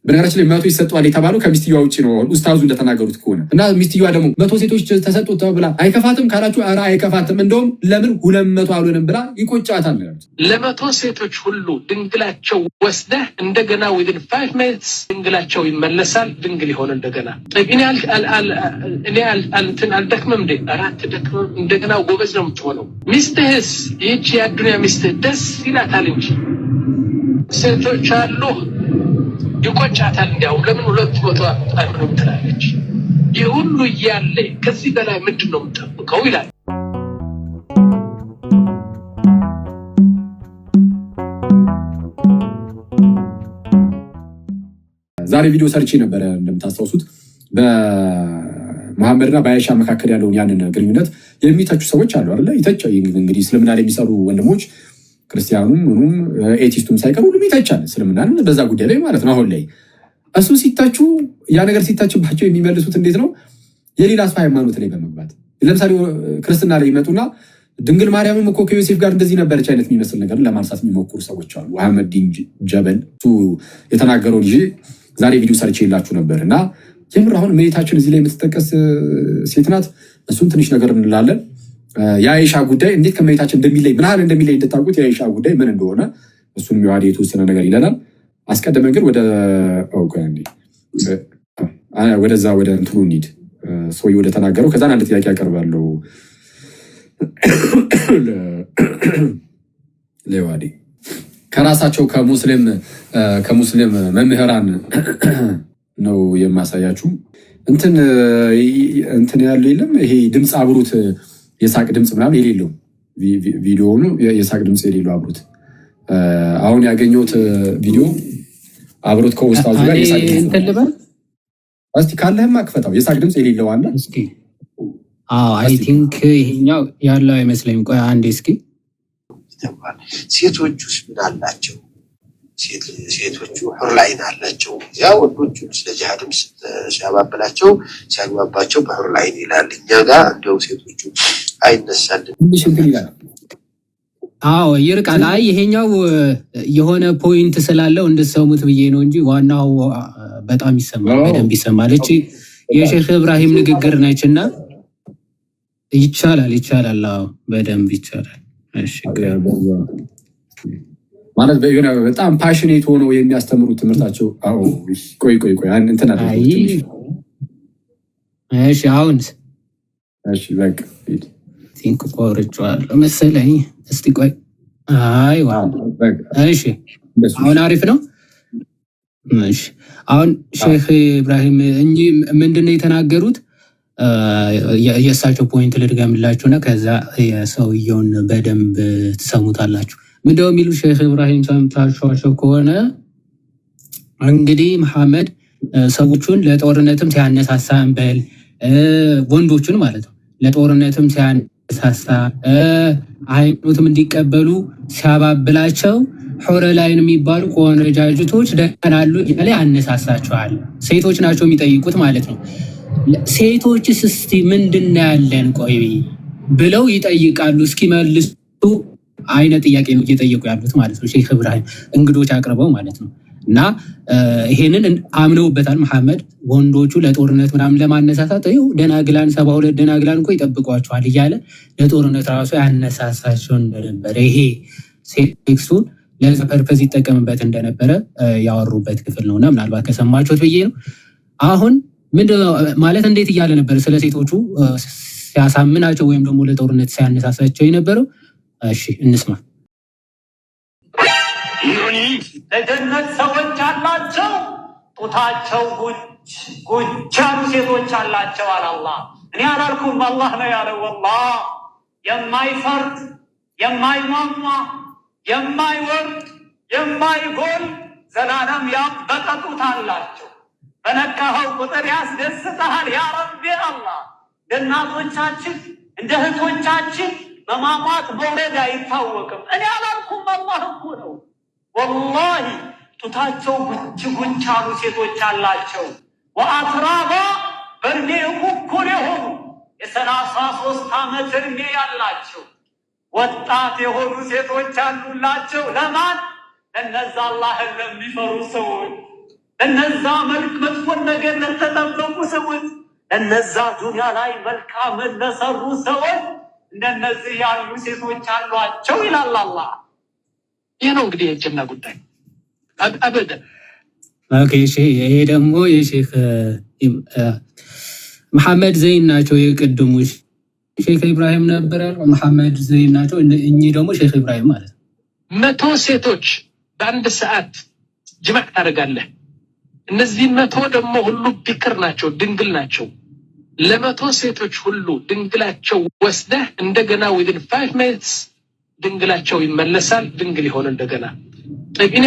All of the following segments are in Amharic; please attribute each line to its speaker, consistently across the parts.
Speaker 1: በነገራችን ላይ 100 ይሰጣል የተባለው ከሚስትየዋ ውጪ ነው ኡስታዙ እንደተናገሩት ከሆነ እና ሚስትየዋ ደግሞ 100 ሴቶች ተሰጡት ብላ አይከፋትም ካላችሁ ኧረ አይከፋትም እንደውም ለምን 200 አልሆነም ብላ ይቆጫታል።
Speaker 2: ለ100 ሴቶች ሁሉ ድንግላቸው ወስደህ እንደገና within 5 minutes ድንግላቸው ይመለሳል ድንግል ይሆን እንደገና እኔ አልደክምም እንዴ አራት ደክምም እንደገና ጎበዝ ነው የምትሆነው። ሚስትህስ ይህች የአዱንያ ሚስትህ ደስ ይላታል እንጂ ሴቶች አሉ ይቆጫታል። እንዲያው ለምን 200 አጣጥረው ትላለች። ይህ ሁሉ እያለ ከዚህ በላይ ምንድን ነው የምጠብቀው ይላል።
Speaker 1: ዛሬ ቪዲዮ ሰርቼ ነበረ እንደምታስታውሱት በመሐመድና በአይሻ መካከል ያለውን ያንን ግንኙነት የሚተቹ ሰዎች አሉ አይደል? ይተቻ እንግዲህ እስልምና ላይ የሚሰሩ ወንድሞች ክርስቲያኑም ምኑም ኤቲስቱም ሳይቀር ሁሉም ይተቻል እስልምናን በዛ ጉዳይ ላይ ማለት ነው። አሁን ላይ እሱ ሲታቹ ያ ነገር ሲታችባቸው የሚመልሱት እንዴት ነው? የሌላ ሰው ሃይማኖት ላይ በመግባት ለምሳሌ ክርስትና ላይ ይመጡና ድንግል ማርያምም እኮ ከዮሴፍ ጋር እንደዚህ ነበረች አይነት የሚመስል ነገር ለማንሳት የሚሞክሩ ሰዎች አሉ። አህመድ ዲን ጀበል እሱ የተናገረውን ይዤ ዛሬ ቪዲዮ ሰርቼ የላችሁ ነበር እና የምር አሁን እመቤታችን እዚህ ላይ የምትጠቀስ ሴት ናት። እሱን ትንሽ ነገር እንላለን። የአይሻ ጉዳይ እንዴት ከመሬታችን እንደሚለይ ምን ያህል እንደሚለይ እንድታውቁት የአይሻ ጉዳይ ምን እንደሆነ እሱን የሚዋድ የተወሰነ ነገር ይለናል። አስቀድመን ግን ወደዛ ወደ እንትኑ እንሂድ። ሰውዬው ወደ ተናገረው ከዛን አንድ ጥያቄ ያቀርባለሁ ለዋዲ ከራሳቸው ከሙስሊም መምህራን ነው የማሳያችሁ። እንትን ያለው የለም ይሄ ድምፅ አብሩት የሳቅ ድምፅ ምናምን የሌለው ቪዲዮ ነው። የሳቅ ድምፅ የሌለው አብሩት አሁን ያገኘሁት ቪዲዮ አብሩት ከኡስታዙ ጋር የሳቅ ድምፅ እስቲ ካለህማ ክፈታው። የሳቅ ድምፅ የሌለው አለ እስኪ።
Speaker 3: አይ ቲንክ ይሄኛው ያለው አይመስለኝም። ቆይ አንዴ እስኪ።
Speaker 4: ሴቶቹስ ምን አላቸው? ሴቶቹ ሁርላይን አላቸው። ያ ወንዶቹ ስለ ጂሃድም ሲያባብላቸው ሲያግባባቸው በሁርላይን ይላል። እኛ ጋር እንደው ሴቶቹ አይነሳልን
Speaker 1: ይላል።
Speaker 3: ይርቃል። አይ ይሄኛው የሆነ ፖይንት ስላለው እንድትሰሙት ብዬ ነው እንጂ ዋናው በጣም ይሰማል፣ በደንብ ይሰማል። እቺ የሼህ ኢብራሂም ንግግር ነችና ይቻላል። በደንብ ይቻላል። እሺ
Speaker 1: ማለት በጣም ፓሽኔት ሆነው የሚያስተምሩት ትምህርታቸው። ቆይ እንትን አለ።
Speaker 3: እሺ አሁንስ
Speaker 1: በቃ
Speaker 3: ቲንክ ቆርጬዋለሁ መሰለኝ። እስቲ ቆይ እሺ አሁን አሪፍ ነው። እሺ አሁን ሼህ ኢብራሂም እንጂ ምንድነው የተናገሩት? የእሳቸው ፖይንት ልድገምላችሁና ከዛ የሰውየውን በደንብ ትሰሙታላችሁ። ምንድነው የሚሉ ሼህ ኢብራሂም ሰምታችኋቸው ከሆነ እንግዲህ መሐመድ ሰዎቹን ለጦርነትም ሲያነሳሳ እንበል ወንዶቹን ማለት ነው ለጦርነትም ሲያነሳሳ ሃይማኖትም እንዲቀበሉ ሲያባብላቸው ሑረ ላይን የሚባሉ ቆነጃጅቶች ደናሉ እያለ ያነሳሳቸዋል። ሴቶች ናቸው የሚጠይቁት ማለት ነው። ሴቶችስ እስቲ ምንድን ያለን ቆይ ብለው ይጠይቃሉ። እስኪመልሱ አይነት ጥያቄ ነው እየጠየቁ ያሉት ማለት ነው ሼህ ኢብራሂም እንግዶች አቅርበው ማለት ነው። እና ይሄንን አምነውበታል መሐመድ ወንዶቹ ለጦርነት ምናምን ለማነሳሳት ደናግላን 72 ደናግላን እኮ ይጠብቋቸዋል እያለ ለጦርነት ራሱ ያነሳሳቸው እንደነበረ ይሄ ሴክሱን ለዛ ፐርፐዝ ይጠቀምበት እንደነበረ ያወሩበት ክፍል ነውና ምናልባት ከሰማችሁት ብዬ ነው። አሁን ምንድነው ማለት እንዴት እያለ ነበር ስለ ሴቶቹ ሲያሳምናቸው ወይም ደግሞ ለጦርነት ሲያነሳሳቸው የነበረው? እሺ እንስማ።
Speaker 5: ይሁኒ ለጀነት ሰዎች አላቸው ጡታቸው ጉች ያሉ ሴቶች አላቸው አለ አላህ። እኔ አላልኩም አላህ ነው ያለው። ወላሂ የማይፈርድ የማይሟሟ የማይወርድ የማይጎል ዘላለም ያበጠ ጡት አላቸው። በነካኸው ቁጥር ያስደስተሃል ያ ረቢ አላህ። እናቶቻችን እንደ እህቶቻችን መማማት መውረድ አይታወቅም። እኔ አላልኩም አላህ እኮ ነው። ወላሂ ጡታቸው ጉች ያሉ ሴቶች አላቸው። ወአትራባ በእድሜ እኩል የሆኑ የ33 ዓመት እድሜ ያላቸው ወጣት የሆኑ ሴቶች አሉላቸው። ለማን? ለነዛ አላህን ለሚፈሩ ሰዎች። ለነዛ መልክ መጥፎን ነገር ለተጠበቁ ሰዎች፣ ለነዛ ዱንያ ላይ መልካምን ለሰሩ ሰዎች እንደነዚህ ያሉ ሴቶች አሏቸው ይላል አላህ።
Speaker 2: ይህ ነው እንግዲህ የጀና ጉዳይ አበደ።
Speaker 3: ኦኬ እሺ፣ ይሄ ደግሞ የሼክ መሐመድ ዘይን ናቸው። የቅድሙ ሼክ ኢብራሂም ነበር ያለው፣ መሐመድ ዘይን ናቸው። እኚህ ደግሞ ሼክ ኢብራሂም ማለት ነው።
Speaker 2: 100 ሴቶች በአንድ ሰዓት ጅማዕ ታደርጋለህ። እነዚህ 100 ደግሞ ሁሉ ቢክር ናቸው፣ ድንግል ናቸው። ለ100 ሴቶች ሁሉ ድንግላቸው ወስደህ እንደገና within 5 minutes ድንግላቸው ይመለሳል፣ ድንግል ይሆን እንደገና። እኔ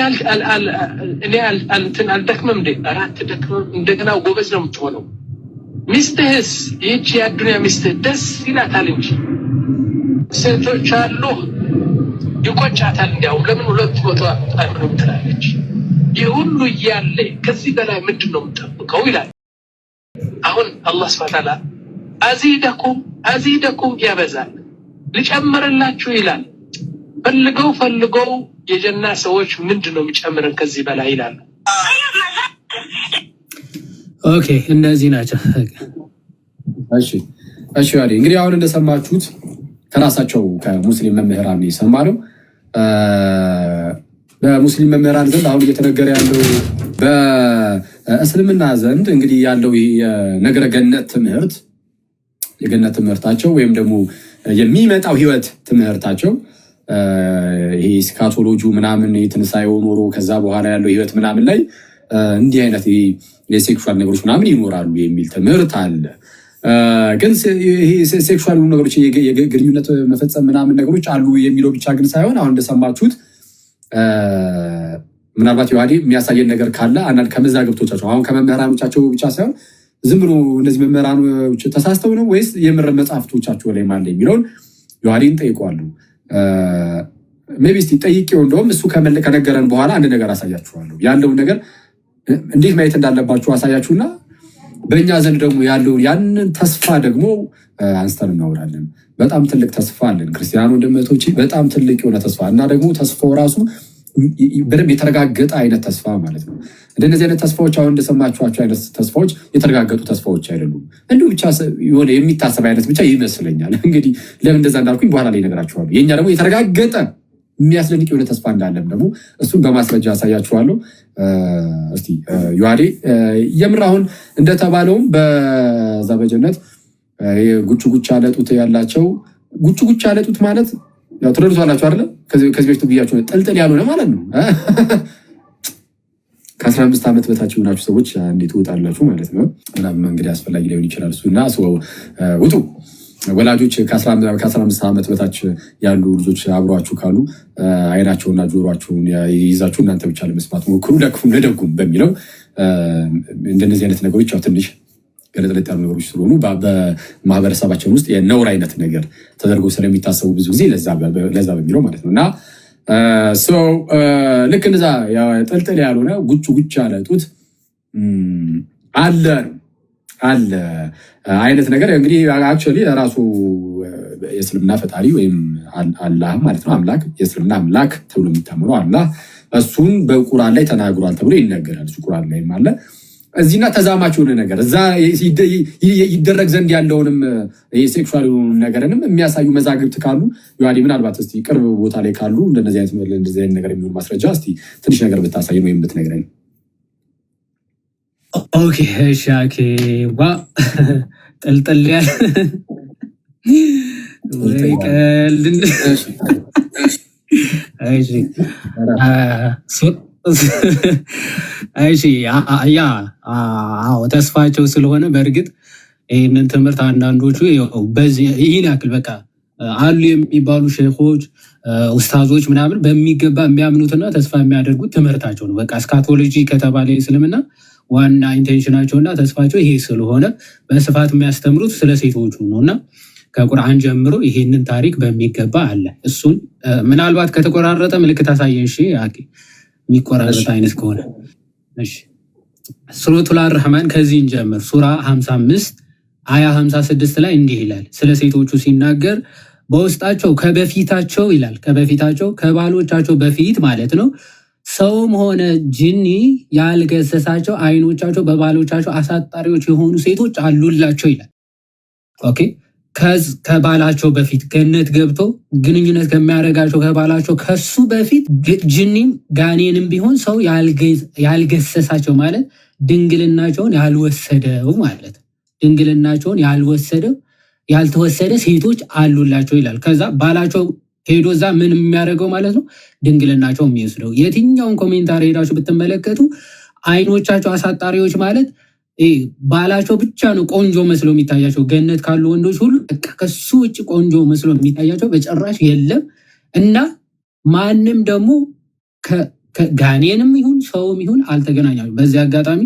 Speaker 2: አልደክምም እንዴ? አራት ደክምም እንደገና ጎበዝ ነው የምትሆነው። ሚስትህስ ይህች የአዱንያ ሚስትህ ደስ ይላታል እንጂ ሴቶች አሉ ይቆጫታል። እንዲያውም ለምን 200 አይሆንም ትላለች። ይህ ሁሉ እያለ ከዚህ በላይ ምንድን ነው የምጠብቀው ይላል። አሁን አላህ ሱብሓነሁ ወተዓላ አዚደኩም ያበዛል፣ ልጨምርላችሁ ይላል። ፈልገው የጀና ሰዎች ምንድን ነው የሚጨምረን ከዚህ በላይ ይላሉ።
Speaker 3: ኦኬ እነዚህ ናቸው።
Speaker 1: እሺ እንግዲህ አሁን እንደሰማችሁት ከራሳቸው ከሙስሊም መምህራን የሰማነው በሙስሊም መምህራን ዘንድ አሁን እየተነገረ ያለው በእስልምና ዘንድ እንግዲህ ያለው የነገረ ገነት ትምህርት የገነት ትምህርታቸው ወይም ደግሞ የሚመጣው ህይወት ትምህርታቸው ይሄ ስካቶሎጂ ምናምን የትንሳኤው ኖሮ ከዛ በኋላ ያለው ህይወት ምናምን ላይ እንዲህ አይነት የሴክሹዋል ነገሮች ምናምን ይኖራሉ የሚል ትምህርት አለ። ግን ይሄ ሴክሹዋል ነገሮች የግንኙነት መፈጸም ምናምን ነገሮች አሉ የሚለው ብቻ ግን ሳይሆን አሁን እንደሰማችሁት ምናልባት ዮሐዴ የሚያሳየን ነገር ካለ አንዳንድ ከመዛግብቶቻቸው አሁን ከመምህራኖቻቸው ብቻ ሳይሆን ዝም ብሎ እነዚህ መምህራኖች ተሳስተው ነው ወይስ የምር መጽሐፍቶቻቸው ላይ ማለ የሚለውን ዮሐዴን ጠይቀዋለሁ። ሜቢ እስቲ ጠይቄው እንደውም እሱ ከነገረን በኋላ አንድ ነገር አሳያችኋለሁ። ያለውን ነገር እንዴት ማየት እንዳለባችሁ አሳያችሁና በእኛ ዘንድ ደግሞ ያለውን ያንን ተስፋ ደግሞ አንስተን እናወራለን። በጣም ትልቅ ተስፋ አለን ክርስቲያኑ ወንድሞቼ፣ በጣም ትልቅ የሆነ ተስፋ እና ደግሞ ተስፋው ራሱ በደንብ የተረጋገጠ አይነት ተስፋ ማለት ነው። እንደነዚህ አይነት ተስፋዎች አሁን እንደሰማችኋቸው አይነት ተስፋዎች የተረጋገጡ ተስፋዎች አይደሉም። እንዲሁ ብቻ የሆነ የሚታሰብ አይነት ብቻ ይመስለኛል። እንግዲህ ለምን እንደዛ እንዳልኩኝ በኋላ ላይ እነግራችኋለሁ። የኛ ደግሞ የተረጋገጠ የሚያስደንቅ የሆነ ተስፋ እንዳለም ደግሞ እሱን በማስረጃ ያሳያችኋለሁ። እስቲ ዮሐዴ የምር አሁን እንደተባለውም በዛ በጀነት ጉቹ ያለጡት ያላቸው ጉቹ ያለጡት ማለት ያው ትረዱታላችሁ አይደለ? ከዚህ በፊት ብያችሁ ጥልጥል ያልሆነ ማለት ነው። ከ15 ዓመት በታች የሆናችሁ ሰዎች እንዴት ትወጣላችሁ ማለት ነው። ምናምን እንግዲህ አስፈላጊ ሊሆን ይችላል እሱና ውጡ። ወላጆች ከ15 ዓመት በታች ያሉ ልጆች አብሯችሁ ካሉ አይናቸውና ጆሯቸውን ይዛችሁ እናንተ ብቻ ለመስማት ሞክሩ፣ ለክፉም ለደጉም በሚለው እንደነዚህ አይነት ነገሮች ያው ትንሽ ገለጥለጥ ያሉ ነገሮች ስለሆኑ በማህበረሰባችን ውስጥ የነውር አይነት ነገር ተደርጎ ስለሚታሰቡ ብዙ ጊዜ ለዛ በሚለው ማለት ነው እና ልክ እንደዛ ጥልጥል ያልሆነ ጉጭ ያለ ጡት አለ አይነት ነገር እንግዲህ አክቹዋሊ ራሱ የእስልምና ፈጣሪ ወይም አላህ ማለት ነው አምላክ የእስልምና አምላክ ተብሎ የሚታመነው አላህ እሱን በቁርአን ላይ ተናግሯል ተብሎ ይነገራል። እሱ ቁርአን ላይ ማለት እዚህና ተዛማች የሆነ ነገር እዛ ይደረግ ዘንድ ያለውንም የሴክሹዋል ነገርንም የሚያሳዩ መዛግብት ካሉ ዮሐዴ ምናልባት እስቲ ቅርብ ቦታ ላይ ካሉ እንደዚህ አይነት ነገር የሚሆን ማስረጃ እስቲ ትንሽ ነገር ብታሳይ ነው የምትነግረኝ።
Speaker 3: ኦኬ ሻኬ ዋ ጥልጥል ያለ ወይቀልን ተስፋቸው ስለሆነ በእርግጥ ይህንን ትምህርት አንዳንዶቹ ይህን ያክል በቃ አሉ የሚባሉ ሼኾች ኡስታዞች ምናምን በሚገባ የሚያምኑትና ተስፋ የሚያደርጉት ትምህርታቸው ነው። በቃ ስካቶሎጂ ከተባለ እስልምና ዋና ኢንቴንሽናቸውና ተስፋቸው ይሄ ስለሆነ በስፋት የሚያስተምሩት ስለ ሴቶቹ ነው እና ከቁርአን ጀምሮ ይሄንን ታሪክ በሚገባ አለ። እሱን ምናልባት ከተቆራረጠ ምልክት አሳየን። እሺ የሚቆራረጥ አይነት ከሆነ ሱረቱል አርህማን ከዚህ እንጀምር። ሱራ 55 አያ 56 ላይ እንዲህ ይላል። ስለ ሴቶቹ ሲናገር በውስጣቸው ከበፊታቸው ይላል፣ ከበፊታቸው ከባሎቻቸው በፊት ማለት ነው ሰውም ሆነ ጅኒ ያልገሰሳቸው አይኖቻቸው በባሎቻቸው አሳጣሪዎች የሆኑ ሴቶች አሉላቸው ይላል። ኦኬ ከባላቸው በፊት ገነት ገብቶ ግንኙነት ከሚያደርጋቸው ከባላቸው ከሱ በፊት ጅኒም ጋኔንም ቢሆን ሰው ያልገሰሳቸው ማለት ድንግልናቸውን ያልወሰደው ማለት ድንግልናቸውን ያልተወሰደ ሴቶች አሉላቸው ይላል። ከዛ ባላቸው ሄዶ እዛ ምን የሚያደርገው ማለት ነው ድንግልናቸው የሚወስደው። የትኛውን ኮሜንታሪ ሄዳችሁ ብትመለከቱ አይኖቻቸው አሳጣሪዎች ማለት ባላቸው ብቻ ነው ቆንጆ መስሎ የሚታያቸው። ገነት ካሉ ወንዶች ሁሉ ከሱ ውጭ ቆንጆ መስሎ የሚታያቸው በጭራሽ የለም። እና ማንም ደግሞ ጋኔንም ይሁን ሰውም ይሁን አልተገናኛሉ። በዚህ አጋጣሚ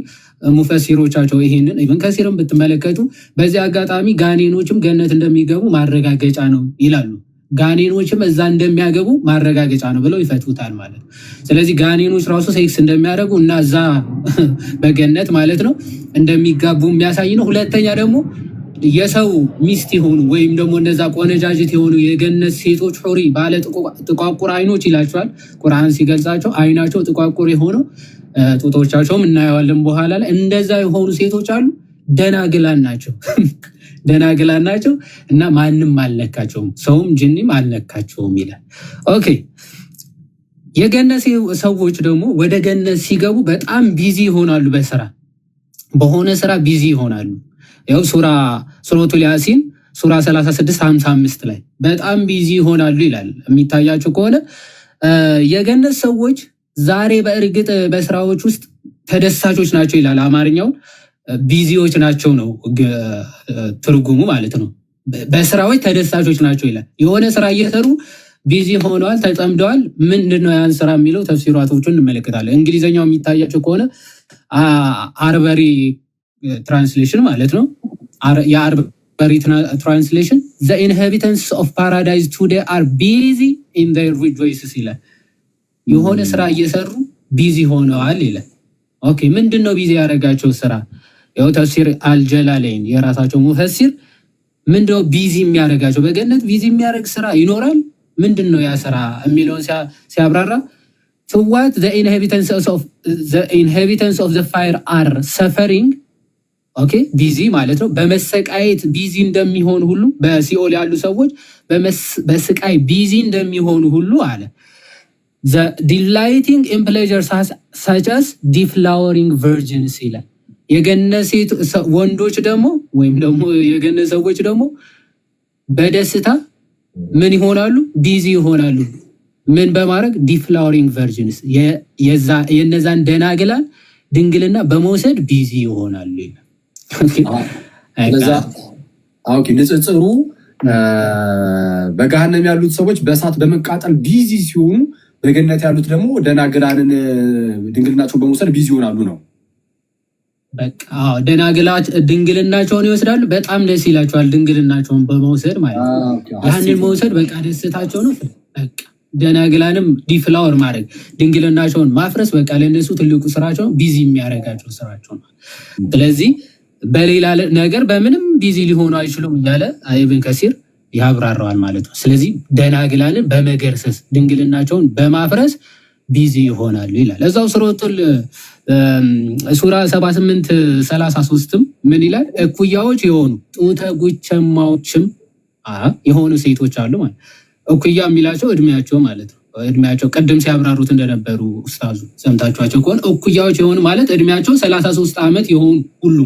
Speaker 3: ሙፈሲሮቻቸው ይሄንን ኢብን ከሲርም ብትመለከቱ በዚህ አጋጣሚ ጋኔኖችም ገነት እንደሚገቡ ማረጋገጫ ነው ይላሉ። ጋኔኖችም እዛ እንደሚያገቡ ማረጋገጫ ነው ብለው ይፈቱታል ማለት ነው። ስለዚህ ጋኔኖች ራሱ ሴክስ እንደሚያደርጉ እና እዛ በገነት ማለት ነው እንደሚጋቡ የሚያሳይ ነው። ሁለተኛ ደግሞ የሰው ሚስት የሆኑ ወይም ደግሞ እነዛ ቆነጃጅት የሆኑ የገነት ሴቶች ሑሪ ባለ ጥቋቁር አይኖች ይላቸዋል ቁርአን ሲገልጻቸው። አይናቸው ጥቋቁር የሆነው ጡቶቻቸውም እናየዋለን በኋላ ላይ። እንደዛ የሆኑ ሴቶች አሉ። ደናግላን ናቸው እና ማንም አልነካቸውም፣ ሰውም ጅኒም አልነካቸውም ይላል። ኦኬ የገነት ሰዎች ደግሞ ወደ ገነት ሲገቡ በጣም ቢዚ ይሆናሉ። በሆነ ስራ ቢዚ ይሆናሉ። ያው ሱረቱል ያሲን ሱራ 36-55 ላይ በጣም ቢዚ ይሆናሉ ይላል። የሚታያቸው ከሆነ የገነት ሰዎች ዛሬ በእርግጥ በስራዎች ውስጥ ተደሳቾች ናቸው ይላል። አማርኛውን ቢዚዎች ናቸው ነው ትርጉሙ ማለት ነው። በስራዎች ተደሳቾች ናቸው ይላል። የሆነ ስራ እየሰሩ ቢዚ ሆነዋል፣ ተጠምደዋል። ምንድነው ያን ስራ የሚለው ተፍሲራቶቹን እንመለከታለን። እንግሊዝኛው የሚታያቸው ከሆነ አርበሪ ትራንስሌሽን ማለት ነው። የአርበሪ ትራንስሌሽን the inhabitants of paradise today are busy in their rejoices ይላል። የሆነ ስራ እየሰሩ ቢዚ ሆነዋል ይላል። ኦኬ ምንድነው ቢዚ ያደረጋቸው ስራ? ያው ተፍሲር አልጀላለይን የራሳቸው ሙፈሲር ምንድነው ቢዚ የሚያደርጋቸው? በገነት ቢዚ የሚያደርግ ስራ ይኖራል። ምንድነው ያ ስራ የሚለውን ሲያብራራ to what the inhabitants of the fire are suffering ኦኬ ቢዚ ማለት ነው በመሰቃየት ቢዚ እንደሚሆን ሁሉ በሲኦል ያሉ ሰዎች በስቃይ ቢዚ እንደሚሆኑ ሁሉ አለ the delighting in pleasures such as deflowering virgins ይላል። የገነት ወንዶች ደግሞ ወይም ደግሞ የገነት ሰዎች ደግሞ በደስታ ምን ይሆናሉ? ቢዚ ይሆናሉ። ምን በማድረግ deflowering virgins የነዛን ደናግላን ድንግልና በመውሰድ ቢዚ ይሆናሉ ይላል።
Speaker 1: ንጽጽሩ በገሃነም ያሉት ሰዎች በእሳት በመቃጠል ቢዚ ሲሆኑ በገነት ያሉት ደግሞ ደናግላንን ድንግልናቸውን በመውሰድ ቢዚ ይሆናሉ ነው።
Speaker 3: በቃ ድንግልናቸውን ይወስዳሉ። በጣም ደስ ይላቸዋል ድንግልናቸውን በመውሰድ ማለት ነው። ያንን መውሰድ በቃ ደስታቸው ነው። በቃ ደናግላንም ዲፍላወር ማድረግ ድንግልናቸውን ማፍረስ በቃ ለነሱ ትልቁ ስራቸው ቢዚ የሚያደርጋቸው ስራቸው ነው። ስለዚህ በሌላ ነገር በምንም ቢዚ ሊሆኑ አይችሉም እያለ ኢብን ከሲር ያብራራዋል ማለት ነው። ስለዚህ ደናግላንን በመገርሰስ ድንግልናቸውን በማፍረስ ቢዚ ይሆናሉ ይላል። እዛው ሱራ 78-33 ምን ይላል? እኩያዎች የሆኑ ጡተ ጉቸማዎችም የሆኑ ሴቶች አሉ ማለት እኩያ የሚላቸው እድሜያቸው ማለት ነው። እድሜያቸው ቅድም ሲያብራሩት እንደነበሩ ኡስታዙ ሰምታችኋቸው ከሆነ እኩያዎች የሆኑ ማለት እድሜያቸው 33 ዓመት የሆኑ ሁሉ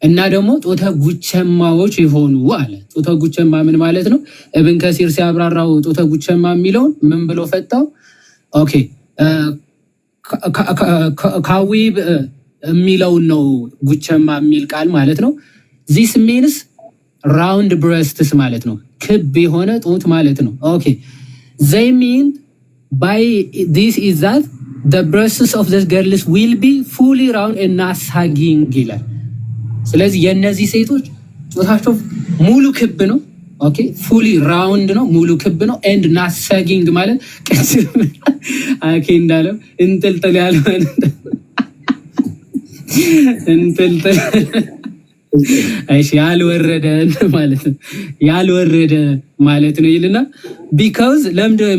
Speaker 3: እና ደግሞ ጡተ ጉቸማዎች የሆኑ አለ። ጡተ ጉቸማ ምን ማለት ነው? ኢብን ከሲር ሲያብራራው ጡተ ጉቸማ የሚለውን ምን ብሎ ፈታው? ኦኬ ካዊብ የሚለውን ነው ጉቸማ የሚል ቃል ማለት ነው። ዚስ ሚንስ ራውንድ ብረስትስ ማለት ነው። ክብ የሆነ ጡት ማለት ነው። ኦኬ they mean by this is that the breasts of the girls will be fully round and not sagging ይላል። ስለዚህ የነዚህ ሴቶች ጡታቸው ሙሉ ክብ ነው። ኦኬ ፉሊ ራውንድ ነው፣ ሙሉ ክብ ነው። ኤንድ ናት ሳጊንግ ማለት አኬ እንዳለው እንጥልጥል ያለ እንጥልጥል እሺ ያልወረደ ማለት ነው። ያልወረደ ማለት ነው ይልና because ለምንድነው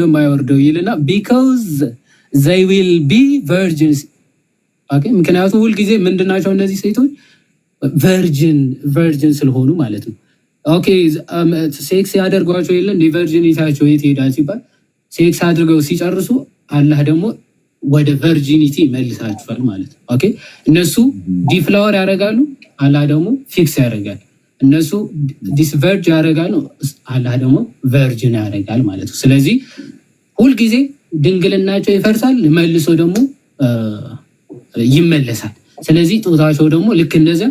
Speaker 3: የማይወርደው ይልና because they will be virgins። ኦኬ ምክንያቱም ሁልጊዜ ምንድናቸው እነዚህ ሴቶች ቨርጅን ስለሆኑ ማለት ነው። ኦኬ ሴክስ ያደርጓቸው የለ እንደ ቨርጂኒቲያቸው የት ሄዳል ሲባል ሴክስ አድርገው ሲጨርሱ አላህ ደግሞ ወደ ቨርጂኒቲ መልሳቸዋል ማለት ነው። ኦኬ እነሱ ዲፍላወር ያደርጋሉ፣ አላህ ደግሞ ፊክስ ያደርጋል። እነሱ ዲስቨርጅ ያደርጋሉ፣ አላህ ደግሞ ቨርጂን ያደርጋል ማለት ነው። ስለዚህ ሁልጊዜ ድንግልናቸው ይፈርሳል፣ መልሶ ደግሞ ይመለሳል። ስለዚህ ጾታቸው ደግሞ ልክ እንደዚያ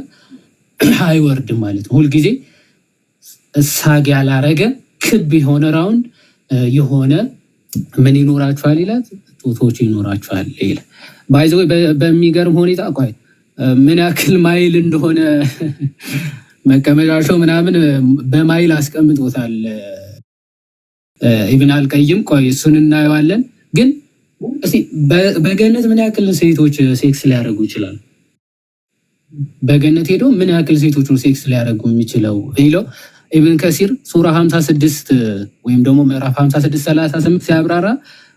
Speaker 3: አይወርድም ማለት ነው። ሁልጊዜ ሳግ ያላረገ ክብ የሆነ ራውንድ የሆነ ምን ይኖራቸዋል ይላል፣ ጾቶች ይኖራቸዋል ይላል። ባይዘው በሚገርም ሁኔታ ቆይ ምን ያክል ማይል እንደሆነ መቀመጫቸው ምናምን በማይል አስቀምጦታል ኢብን አልቀይም። ቆይ እሱን እናየዋለን። ግን እስቲ በገነት ምን ያክል ሴቶች ሴክስ ሊያደርጉ ይችላሉ? በገነት ሄዶ ምን ያክል ሴቶች ነው ሴክስ ሊያደርጉ የሚችለው ይለው ኢብን ከሲር ሱራ 56 ወይም ደግሞ ምዕራፍ 56:38 ሲያብራራ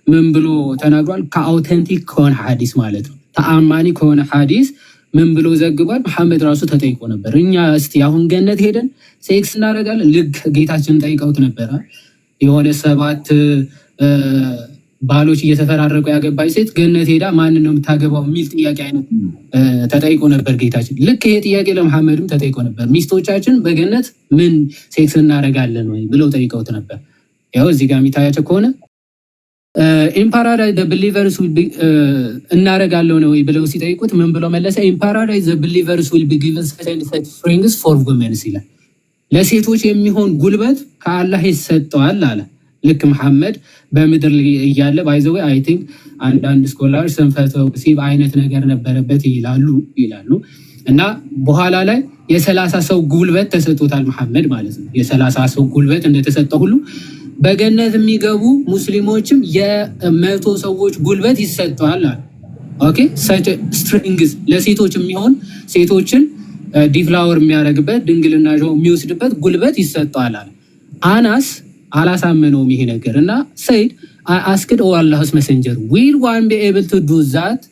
Speaker 3: ምን ብሎ ተናግሯል? ከአውተንቲክ ከሆነ ሐዲስ ማለት ነው፣ ተአማኒ ከሆነ ሐዲስ ምን ብሎ ዘግቧል? መሐመድ ራሱ ተጠይቆ ነበር። እኛ እስቲ አሁን ገነት ሄደን ሴክስ እናደርጋለን? ልክ ጌታችን ጠይቀውት ነበረ። የሆነ 7 ባሎች እየተፈራረቁ ያገባች ሴት ገነት ሄዳ ማንን ነው የምታገባው የሚል ጥያቄ አይነት ተጠይቆ ነበር ጌታችን። ልክ ይሄ ጥያቄ ለመሐመድም ተጠይቆ ነበር። ሚስቶቻችን በገነት ምን ሴክስ እናደርጋለን ወይ ብለው ጠይቀውት ነበር። ያው እዚህ ጋር የሚታያቸው ከሆነ ኢን ፓራዳይዝ ዘ ቢሊቨርስ ዊል ቢ እናደርጋለሁ ነው ወይ ብለው ሲጠይቁት ምን ብለው መለሰ? ኢን ፓራዳይዝ ዘ ቢሊቨርስ ዊል ቢ ጊቨን ሰች ኤንድ ሰች ስፕሪንግስ ፎር ውመንስ ይላል። ለሴቶች የሚሆን ጉልበት ከአላህ ይሰጠዋል አለ። ልክ መሐመድ በምድር እያለ ባይዘው አይ ቲንክ አንዳንድ ስኮላርስ ሰንፈተ ወሲብ አይነት ነገር ነበረበት ይላሉ እና በኋላ ላይ የ30 ሰው ጉልበት ተሰጥቶታል መሐመድ ማለት ነው። የ30 ሰው ጉልበት እንደተሰጠው ሁሉ በገነት የሚገቡ ሙስሊሞችም የ100 ሰዎች ጉልበት ይሰጠዋል አለ። ኦኬ ሰች ስትሪንግስ ለሴቶች የሚሆን ሴቶችን ዲፍላወር የሚያደርግበት ድንግልና የሚወስድበት ጉልበት ይሰጠዋል አለ። አናስ አላሳመነውም ይሄ ነገር እና ሰይድ አስክድ ኦ አላህስ መሰንጀር ዊል ዋን ቢ ኤብል ቱ ዱ ዛት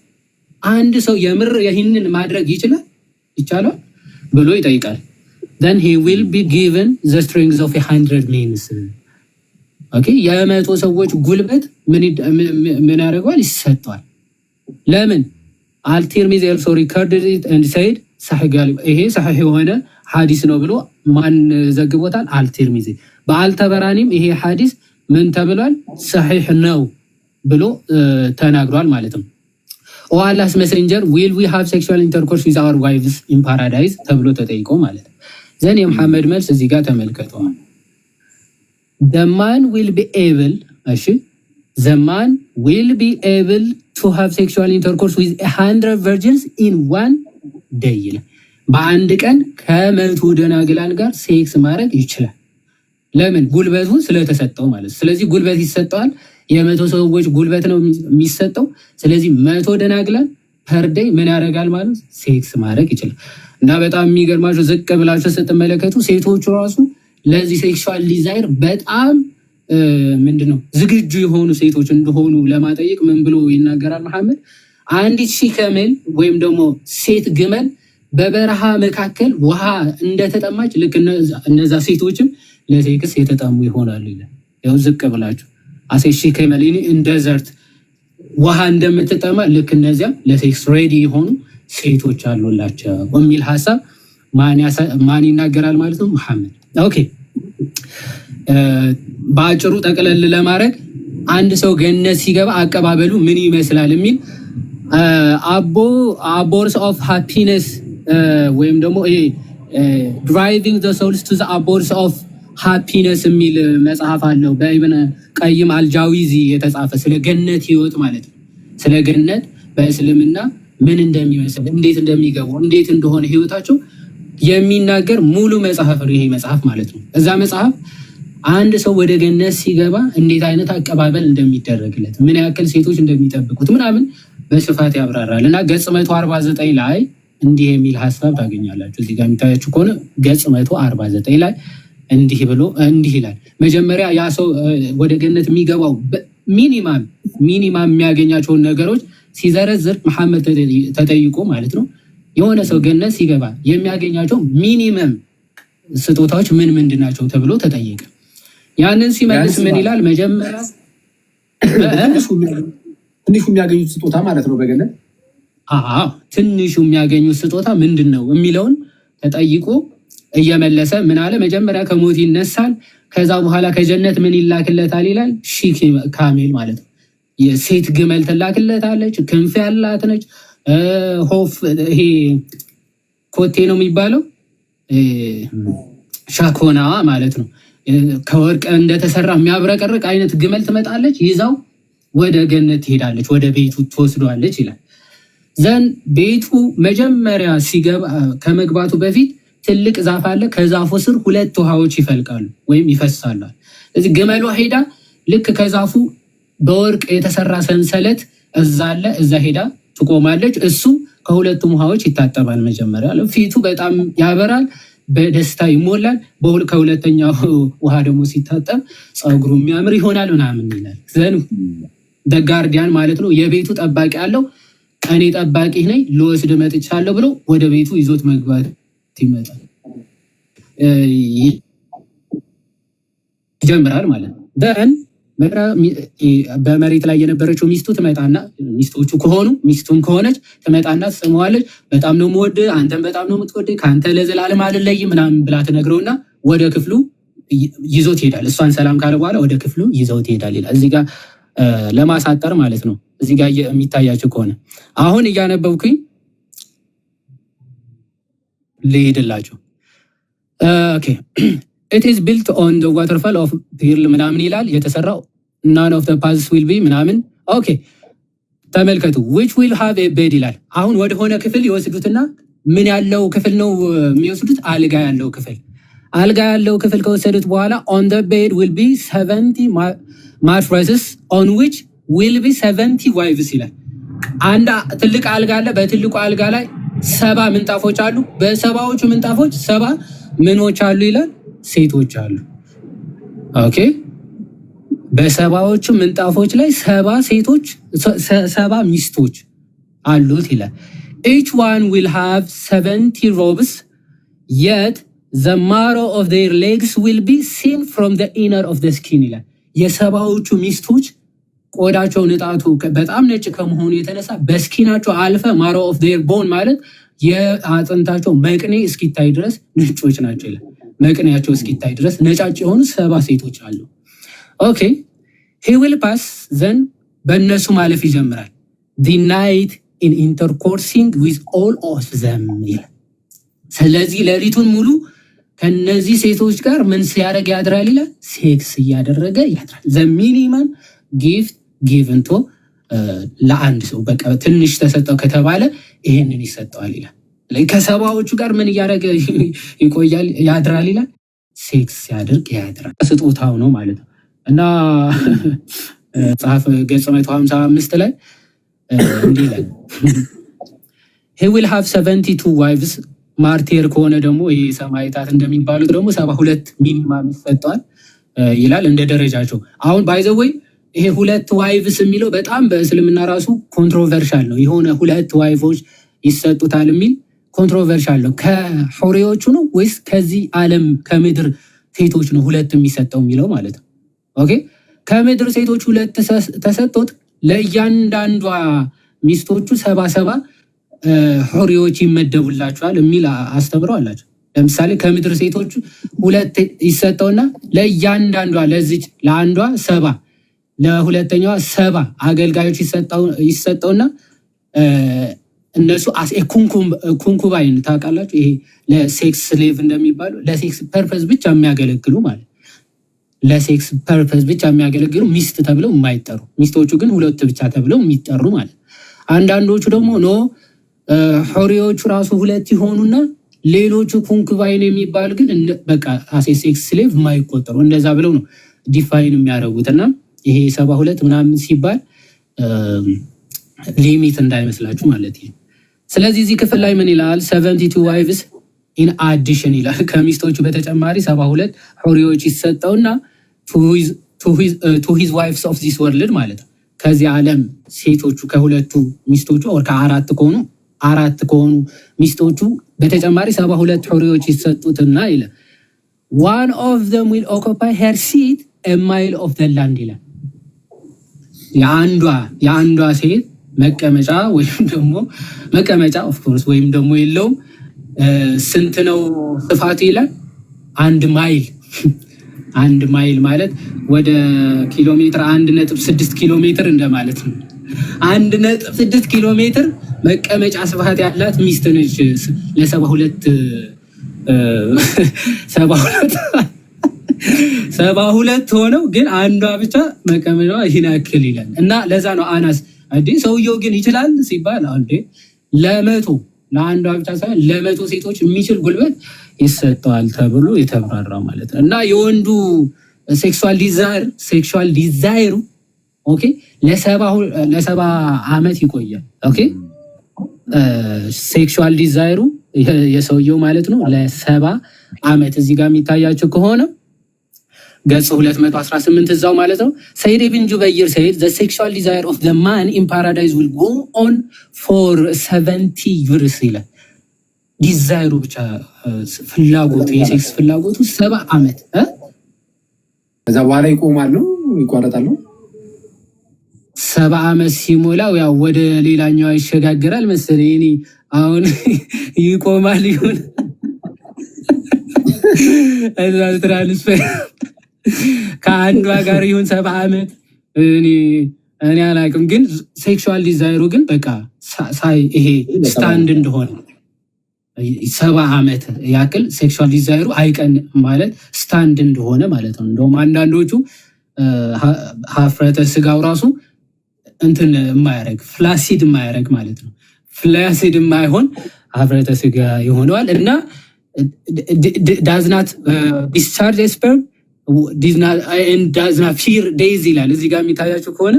Speaker 3: አንድ ሰው የምር ይህንን ማድረግ ይቻላል ብሎ ይጠይቃል። then he will be given the strings of 100 men። ኦኬ የ100 ሰዎች ጉልበት ምን ያደርገዋል? ይሰጠዋል። ለምን አልቲርሚዚ ኤልሶ ሪከርድድ ኢት ኤንድ ሰይድ ሰሂህ ጋሊ ይሄ ሰሂህ የሆነ ሐዲስ ነው ብሎ ማን ዘግቦታል? አልቲርሚዚ። በአልተበራኒም ይሄ ሐዲስ ምን ተብሏል? ሰሂህ ነው ብሎ ተናግሯል ማለት ነው። ኦ አላህስ ሜሴንጀር ዊል ዊ ሃቭ ሴክሹዋል ኢንተርኮርስ ዊዝ አወር ዋይቭስ ኢን ፓራዳይዝ ተብሎ ተጠይቆ ማለት ነው። ዘን የመሐመድ መልስ እዚህ ጋር ተመልከተዋል። the man will be able the man will be able to have sexual intercourse with 100 virgins in one day ይላል። በአንድ ቀን ከ100 ደናግላን ጋር ሴክስ ማድረግ ይችላል። ለምን? ጉልበቱ ስለተሰጠው ማለት። ስለዚህ ጉልበት ይሰጠዋል። የ100 ሰዎች ጉልበት ነው የሚሰጠው። ስለዚህ 100 ደናግላን ፐር ዴይ ምን ያደርጋል ማለት ሴክስ ማድረግ ይችላል። እና በጣም የሚገርማችሁ ዝቅ ብላችሁ ስትመለከቱ ሴቶቹ ራሱ ለዚህ ሴክሹዋል ዲዛይር በጣም ምንድነው ዝግጁ የሆኑ ሴቶች እንደሆኑ ለማጠየቅ ምን ብሎ ይናገራል መሐመድ? አንዲት ሺህ ከመል ወይም ደግሞ ሴት ግመል በበረሃ መካከል ውሃ እንደተጠማች ልክ እነዛ ሴቶችም ለሴክስ የተጠሙ ይሆናሉ ይላል። ያው ዝቅ ብላችሁ አሴ ሺህ ከመል እንደ ዘርት ውሃ እንደምትጠማ ልክ እነዚያም ለሴክስ ሬዲ የሆኑ ሴቶች አሉላቸው የሚል ሐሳብ ማን ይናገራል ማለት ነው? መሐመድ። ኦኬ በአጭሩ ጠቅለል ለማድረግ አንድ ሰው ገነት ሲገባ አቀባበሉ ምን ይመስላል የሚል አቦርስ ኦፍ ሃፒነስ ወይም ደግሞ ድራይቪንግ ዘ ሶልስ ቱ ዘ አቦርስ ኦፍ ሃፒነስ የሚል መጽሐፍ አለው በኢብን ቀይም አልጃዊዚ የተጻፈ ስለ ገነት ህይወት ማለት ነው። ስለ ገነት በእስልምና ምን እንደሚመስል እንዴት እንደሚገቡ እንዴት እንደሆነ ህይወታቸው የሚናገር ሙሉ መጽሐፍ ነው ይሄ መጽሐፍ ማለት ነው። እዛ መጽሐፍ አንድ ሰው ወደ ገነት ሲገባ እንዴት አይነት አቀባበል እንደሚደረግለት ምን ያክል ሴቶች እንደሚጠብቁት ምናምን በስፋት ያብራራል እና ገጽ 149 ላይ እንዲህ የሚል ሐሳብ ታገኛላችሁ። እዚህ ጋር የሚታያችሁ ከሆነ ገጽ 149 ላይ እንዲህ ብሎ እንዲህ ይላል። መጀመሪያ ያ ሰው ወደ ገነት የሚገባው ሚኒማም የሚያገኛቸውን ነገሮች ሲዘረዝር መሐመድ ተጠይቆ ማለት ነው የሆነ ሰው ገነት ሲገባ የሚያገኛቸው ሚኒመም ስጦታዎች ምን ምንድን ናቸው ተብሎ ተጠየቀ። ያንን ሲመልስ ምን ይላል? መጀመሪያ
Speaker 1: ትንሹ የሚያገኙት ስጦታ ማለት ነው በገነት
Speaker 3: ትንሹ የሚያገኙት ስጦታ ምንድን ነው የሚለውን ተጠይቆ እየመለሰ ምን አለ? መጀመሪያ ከሞት ይነሳል። ከዛ በኋላ ከጀነት ምን ይላክለታል ይላል? ሺህ ካሜል ማለት ነው። የሴት ግመል ትላክለታለች። ክንፍ ያላት ነች። ሆፍ ይሄ ኮቴ ነው የሚባለው ሻኮና ማለት ነው። ከወርቅ እንደተሰራ የሚያብረቀርቅ አይነት ግመል ትመጣለች። ይዛው ወደ ገነት ትሄዳለች፣ ወደ ቤቱ ትወስዷለች ይላል። ዘን ቤቱ መጀመሪያ ሲገባ ከመግባቱ በፊት ትልቅ ዛፍ አለ። ከዛፉ ስር 2 ውሃዎች ይፈልቃሉ ወይም ይፈሳሉ። እዚህ ግመሏ ሄዳ ልክ ከዛፉ በወርቅ የተሰራ ሰንሰለት እዛ አለ፣ እዛ ሄዳ ትቆማለች። እሱ ከሁለቱም ውሃዎች ይታጠባል። መጀመሪያ ፊቱ በጣም ያበራል፣ በደስታ ይሞላል። ከሁለተኛው ውሃ ደግሞ ሲታጠብ ፀጉሩ የሚያምር ይሆናል ምናምን ይላል። ዘን ጋርዲያን ማለት ነው የቤቱ ጠባቂ አለው። እኔ ጠባቂ ነኝ ልወስድ መጥቻለሁ ብሎ ወደ ቤቱ ይዞት መግባት ይመጣል ይጀምራል ማለት ነው። ደን በመሬት ላይ የነበረችው ሚስቱ ትመጣና ሚስቶቹ ከሆኑ ሚስቱም ከሆነች ትመጣና ትስመዋለች። በጣም ነው የምወድህ፣ አንተም በጣም ነው የምትወደኝ፣ ከአንተ ለዘላለም አልለይም ምናምን ብላ ትነግረውና ወደ ክፍሉ ይዞት ይሄዳል። እሷን ሰላም ካለ በኋላ ወደ ክፍሉ ይዘውት ይሄዳል ይላል። እዚህ ጋር ለማሳጠር ማለት ነው። እዚህ ጋር የሚታያቸው ከሆነ አሁን እያነበብኩኝ ልሄድላቸው። ኦኬ it is built on the waterfall of pearl ምናምን ይላል የተሰራው none of the paths will be ምናምን። ኦኬ ተመልከቱ which will have a bed ይላል። አሁን ወደ ሆነ ክፍል ይወስዱትና ምን ያለው ክፍል ነው የሚወስዱት? አልጋ ያለው ክፍል። አልጋ ያለው ክፍል ከወሰዱት በኋላ on the bed will be 70 mattresses on which will be 70 wives ይላል። አንድ ትልቅ አልጋ አለ። በትልቁ አልጋ ላይ 70 ምንጣፎች አሉ። በሰባዎቹ ምንጣፎች 70 ምኖች አሉ ይላል? ሴቶች አሉ። ኦኬ በሰባዎቹ ምንጣፎች ላይ 70 ሴቶች 70 ሚስቶች አሉት ይላል። each one will have 70 robes yet the marrow of their legs will be seen from the inner of the skin ይላል። የሰባዎቹ ሚስቶች ቆዳቸው ንጣቱ በጣም ነጭ ከመሆኑ የተነሳ በስኪናቸው አልፈ marrow of their bone ማለት የአጥንታቸው መቅኔ እስኪታይ ድረስ ነጮች ናቸው ይላል። መቅኔያቸው እስኪታይ ድረስ ነጫጭ የሆኑ 70 ሴቶች አሉ። ኦኬ he will pass then በእነሱ ማለፍ ይጀምራል። the night in intercoursing with all of them ይላል። ስለዚህ ሌሊቱን ሙሉ ከነዚህ ሴቶች ጋር ምን ሲያደርግ ያድራል ይላል? ሴክስ እያደረገ ያድራል። the minimum gift given to ለአንድ ሰው በቃ ትንሽ ተሰጠው ከተባለ ይሄንን ይሰጠዋል ይላል። ከሰባዎቹ ጋር ምን እያደረገ ይቆያል ያድራል ይላል? ሴክስ ሲያደርግ ያድራል። ስጦታው ነው ማለት ነው። እና መጽሐፍ ገጽ 155 ላይ እንዲህ ይላል he will have 72 wives ማርቴር ከሆነ ደግሞ ይሄ ሰማዕታት እንደሚባሉት ደግሞ 72 ሚኒማም ይሰጠዋል ይላል እንደ ደረጃቸው። አሁን ባይዘወይ ይሄ 2 ዋይቭስ የሚለው በጣም በእስልምና ራሱ ኮንትሮቨርሻል ነው። የሆነ 2 ዋይፎች ይሰጡታል የሚል ኮንትሮቨርሻል ነው። ከሑሪዎቹ ነው ወይስ ከዚህ ዓለም ከምድር ሴቶች ነው 2 የሚሰጠው የሚለው ማለት ነው። ኦኬ ከምድር ሴቶች 2 ተሰጥቶት ለእያንዳንዷ ሚስቶቹ 70 ሑሪዎች ይመደቡላቸዋል የሚል አስተምረው አላቸው። ለምሳሌ ከምድር ሴቶቹ 2 ይሰጠውና ለእያንዳንዷ ለዚች ለአንዷ 70 ለሁለተኛዋ 70 አገልጋዮች ይሰጠውና እነሱ አስ ኩንኩባይን ታውቃላችሁ? ይሄ ለሴክስ ስሌቭ እንደሚባሉ ለሴክስ ፐርፐዝ ብቻ የሚያገለግሉ ማለት ለሴክስ ፐርፐዝ ብቻ የሚያገለግሉ ሚስት ተብለው የማይጠሩ ሚስቶቹ ግን 2 ብቻ ተብለው የሚጠሩ ማለት። አንዳንዶቹ ደግሞ ኖ ሑሪዎቹ ራሱ 2 ይሆኑና ሌሎቹ ኩንኩባይን የሚባል ግን በቃ አሴ ሴክስ ስሌቭ የማይቆጠሩ እንደዛ ብለው ነው ዲፋይን የሚያደርጉትና ይሄ 72 ምናምን ሲባል ሊሚት እንዳይመስላችሁ ማለት ነው። ስለዚህ እዚህ ክፍል ላይ ምን ይላል? 72 wives in addition ይላል። ከሚስቶቹ በተጨማሪ 72 ሑሪዎች ይሰጠውና to his wives of this world ማለት ነው። ከዚህ ዓለም ሴቶቹ ከሁለቱ ሚስቶቹ or አራት ከሆኑ ሚስቶቹ በተጨማሪ 72 ሑሪዎች ይሰጡትና ይላል one of them will occupy her seat a mile of the land ይላል። የአንዷ ሴት መቀመጫ ወይም ደግሞ መቀመጫ of course ወይም ደግሞ የለውም ስንት ነው ስፋቱ ይላል 1 ማይል 1 ማይል ማለት ወደ ኪሎ ሜትር 1.6 ኪሎ ሜትር እንደማለት ነው። 1.6 ኪሎ ሜትር መቀመጫ ስፋት ያላት ሚስት ነች ለ72 ሆነው ግን አንዷ ብቻ መቀመጫዋ ይሄን ያክል ይላል እና ለዛ ነው አናስ እንዴ ሰውየው ግን ይችላል ሲባል አንዴ ለአንዷ ብቻ ሳይሆን ለ100 ሴቶች የሚችል ጉልበት ይሰጠዋል ተብሎ የተብራራ ማለት ነው። እና የወንዱ ሴክሹዋል ዲዛይሩ ኦኬ ለ70 ዓመት ይቆያል። ኦኬ ሴክሹዋል ዲዛይሩ የሰውየው ማለት ነው ለ70 ዓመት እዚህ ጋር የሚታያቸው ከሆነ ገጽ 218 እዛው ማለት ነው። ሰይድ ኢብን ጁበይር said the sexual desire of the man in paradise will go on for 70 years ይላል። ዲዛይሩ ብቻ ፍላጎቱ የሴክስ ፍላጎቱ 70 ዓመት
Speaker 1: ከዛ በኋላ ይቆማል ነው ይቋረጣል ነው
Speaker 3: 70 ዓመት ሲሞላው ያው ወደ ሌላኛው ይሸጋገራል መሰለኝ። እኔ አሁን ይቆማል ይሁን እዛ ትራንስፈር ከአንዷ ጋር ይሁን 70 ዓመት እኔ አላውቅም። ግን ሴክሹዋል ዲዛይሩ ግን በቃ ሳይ ይሄ ስታንድ እንደሆነ 70 ዓመት ያክል ሴክሹዋል ዲዛይሩ አይቀን ማለት ስታንድ እንደሆነ ማለት ነው። እንደውም አንዳንዶቹ ሀፍረተ ስጋው ራሱ እንትን የማያደርግ ፍላሲድ የማያደርግ ማለት ነው። ፍላሲድ የማይሆን ሀፍረተ ስጋ ይሆነዋል እና ዳዝናት ዲስቻርጅ ስፐርም ዳዝናት ፊር ዴይዝ ይላል። እዚህ ጋር የሚታያቸው ከሆነ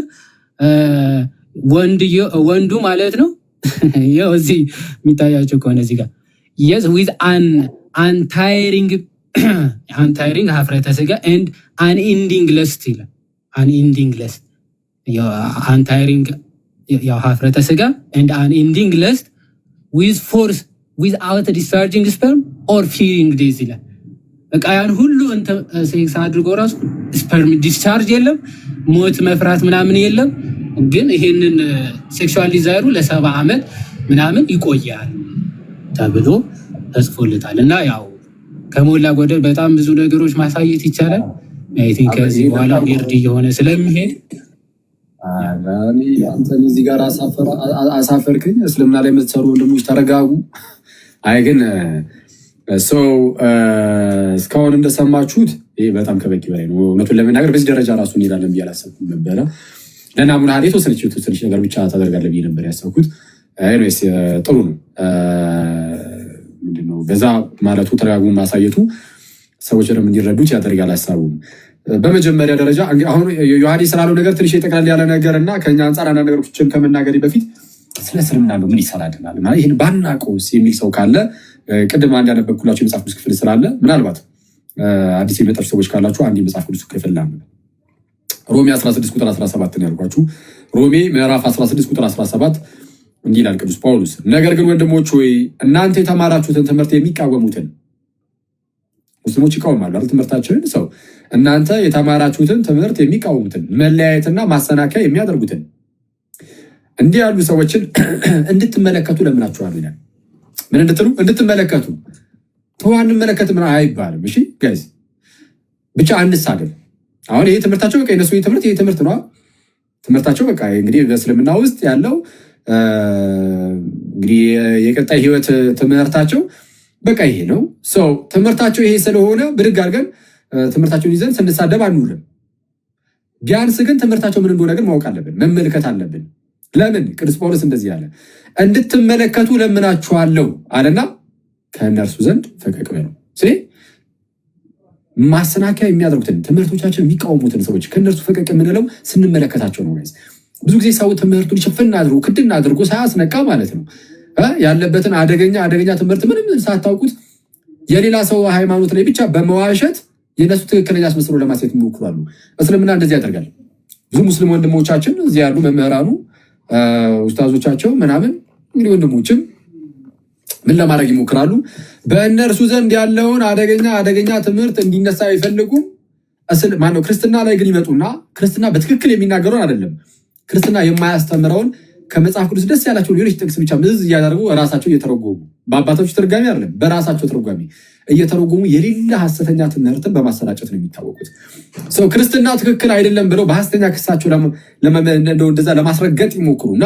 Speaker 3: ወንዱ ማለት ነው ያው እዚህ የሚታያቸው ከሆነ እዚህ ጋር yes with an untiring ሀፍረተ ስጋ and unending lust ይላል። unending lust አንታይሪንግ ያው ሀፍረተ ስጋ and unending lust with force without discharging sperm or fearing days ይላል። በቃ ያን ሁሉ ሴክስ አድርጎ ራሱ ስፐርም ዲስቻርጅ የለም፣ ሞት መፍራት ምናምን የለም። ግን ይሄንን ሴክሹዋል ዲዛይሩ ለ70 ዓመት ምናምን ይቆያል ተብሎ ተጽፎለታል። እና ያው ከሞላ ጎደል በጣም ብዙ ነገሮች ማሳየት ይቻላል። አይ ቲንክ ከዚህ በኋላ ዊርድ እየሆነ ስለሚሄድ
Speaker 1: አንተን እዚህ ጋር አሳፈርክኝ። እስልምና ላይ የምትሰሩ ወንድሞች ተረጋጉ። አይ ግን እስካሁን እንደሰማችሁት ይሄ በጣም ከበቂ በላይ ነው። እውነቱን ለመናገር በዚህ ደረጃ ራሱ እንሄዳለን ብዬ አላሰብኩም ነበረ። ለናሙና ሀዲ የተወሰነች ነገር ብቻ ታደርጋለህ ብዬ ነበር ያሰብኩት። ኤኒዌይስ ጥሩ ነው። ምንድነው በዛ ማለቱ ተረጋጉ ማሳየቱ ሰዎች ደግሞ እንዲረዱት ያደርጋል ሀሳቡን። በመጀመሪያ ደረጃ አሁን ዮሐንስ ስላለው ነገር ትንሽ የጠቅላላ ያለ ነገር እና ከኛ አንፃር አንዳንድ ነገሮችን ከመናገሬ በፊት ስለ እስልምና ነው ምን ይሰራልናል ማለት ይሄን ባናውቀውስ የሚል ሰው ካለ ቅድም አንድ ያነበብኩላችሁ የመጽሐፍ ቅዱስ ክፍል ስላለ ምናልባት አዲስ የመጣችሁ ሰዎች ካላችሁ አንድ የመጽሐፍ ቅዱስ ክፍል ላም ሮሜ 16 ቁጥር 17 ነው ያልኳችሁ። ሮሜ ምዕራፍ 16 ቁጥር 17 እንዲህ ይላል ቅዱስ ጳውሎስ፣ ነገር ግን ወንድሞች ሆይ እናንተ የተማራችሁትን ትምህርት የሚቃወሙትን ሙስሊሞች ይቃወማሉ አይደል? ትምህርታችንን ሰው እናንተ የተማራችሁትን ትምህርት የሚቃወሙትን መለያየትና ማሰናከያ የሚያደርጉትን እንዲህ ያሉ ሰዎችን እንድትመለከቱ ለምናችኋለሁ ይላል። ምን እንድትመለከቱ ተዋን እንመለከት ምን አይባልም። እሺ ጋይስ ብቻ አንሳደብ። አሁን ይሄ ትምህርታቸው በቃ የነሱ ትምህርት ይሄ ትምህርት ነው። ትምህርታቸው በቃ እንግዲህ በእስልምና ውስጥ ያለው እንግዲህ የቀጣይ ህይወት ትምህርታቸው በቃ ይሄ ነው። ትምህርታቸው ይሄ ስለሆነ ብድግ አድርገን ትምህርታቸውን ይዘን ስንሳደብ አንውልም። ቢያንስ ግን ትምህርታቸው ምን እንደሆነ ግን ማወቅ አለብን፣ መመልከት አለብን። ለምን ቅዱስ ጳውሎስ እንደዚህ ያለ እንድትመለከቱ ለምናችኋለሁ አለና ከእነርሱ ዘንድ ፈቀቅ በሉ። ማሰናከያ የሚያደርጉትን ትምህርቶቻችን የሚቃወሙትን ሰዎች ከእነርሱ ፈቀቅ የምንለው ስንመለከታቸው ነው። ብዙ ጊዜ ሰው ትምህርቱን ሽፍን አድርጎ ክድና አድርጎ ሳያስነቃ ማለት ነው ያለበትን አደገኛ ትምህርት ምንም ሳታውቁት የሌላ ሰው ሃይማኖት ላይ ብቻ በመዋሸት የነሱ ትክክለኛ አስመስሎ ለማሳየት ይሞክራሉ። እስልምና እንደዚህ ያደርጋል። ብዙ ሙስሊም ወንድሞቻችን እዚህ ያሉ መምህራኑ ኡስታዞቻቸው ምናምን እንግዲህ ወንድሞችም ምን ለማድረግ ይሞክራሉ? በእነርሱ ዘንድ ያለውን አደገኛ ትምህርት እንዲነሳ አይፈልጉም። ማነው ክርስትና ላይ ግን ይመጡና ክርስትና በትክክል የሚናገረውን አይደለም፣ ክርስትና የማያስተምረውን ከመጽሐፍ ቅዱስ ደስ ያላቸው ሌሎች ጥቅስ ብቻ ምዝ እያደረጉ ራሳቸው እየተረጎሙ በአባቶች ትርጓሜ አይደለም በራሳቸው ትርጓሜ እየተረጎሙ የሌለ ሐሰተኛ ትምህርትን በማሰራጨት ነው የሚታወቁት። ሰው ክርስትና ትክክል አይደለም ብለው በሐሰተኛ ክሳቸው እንደዛ ለማስረገጥ ይሞክሩና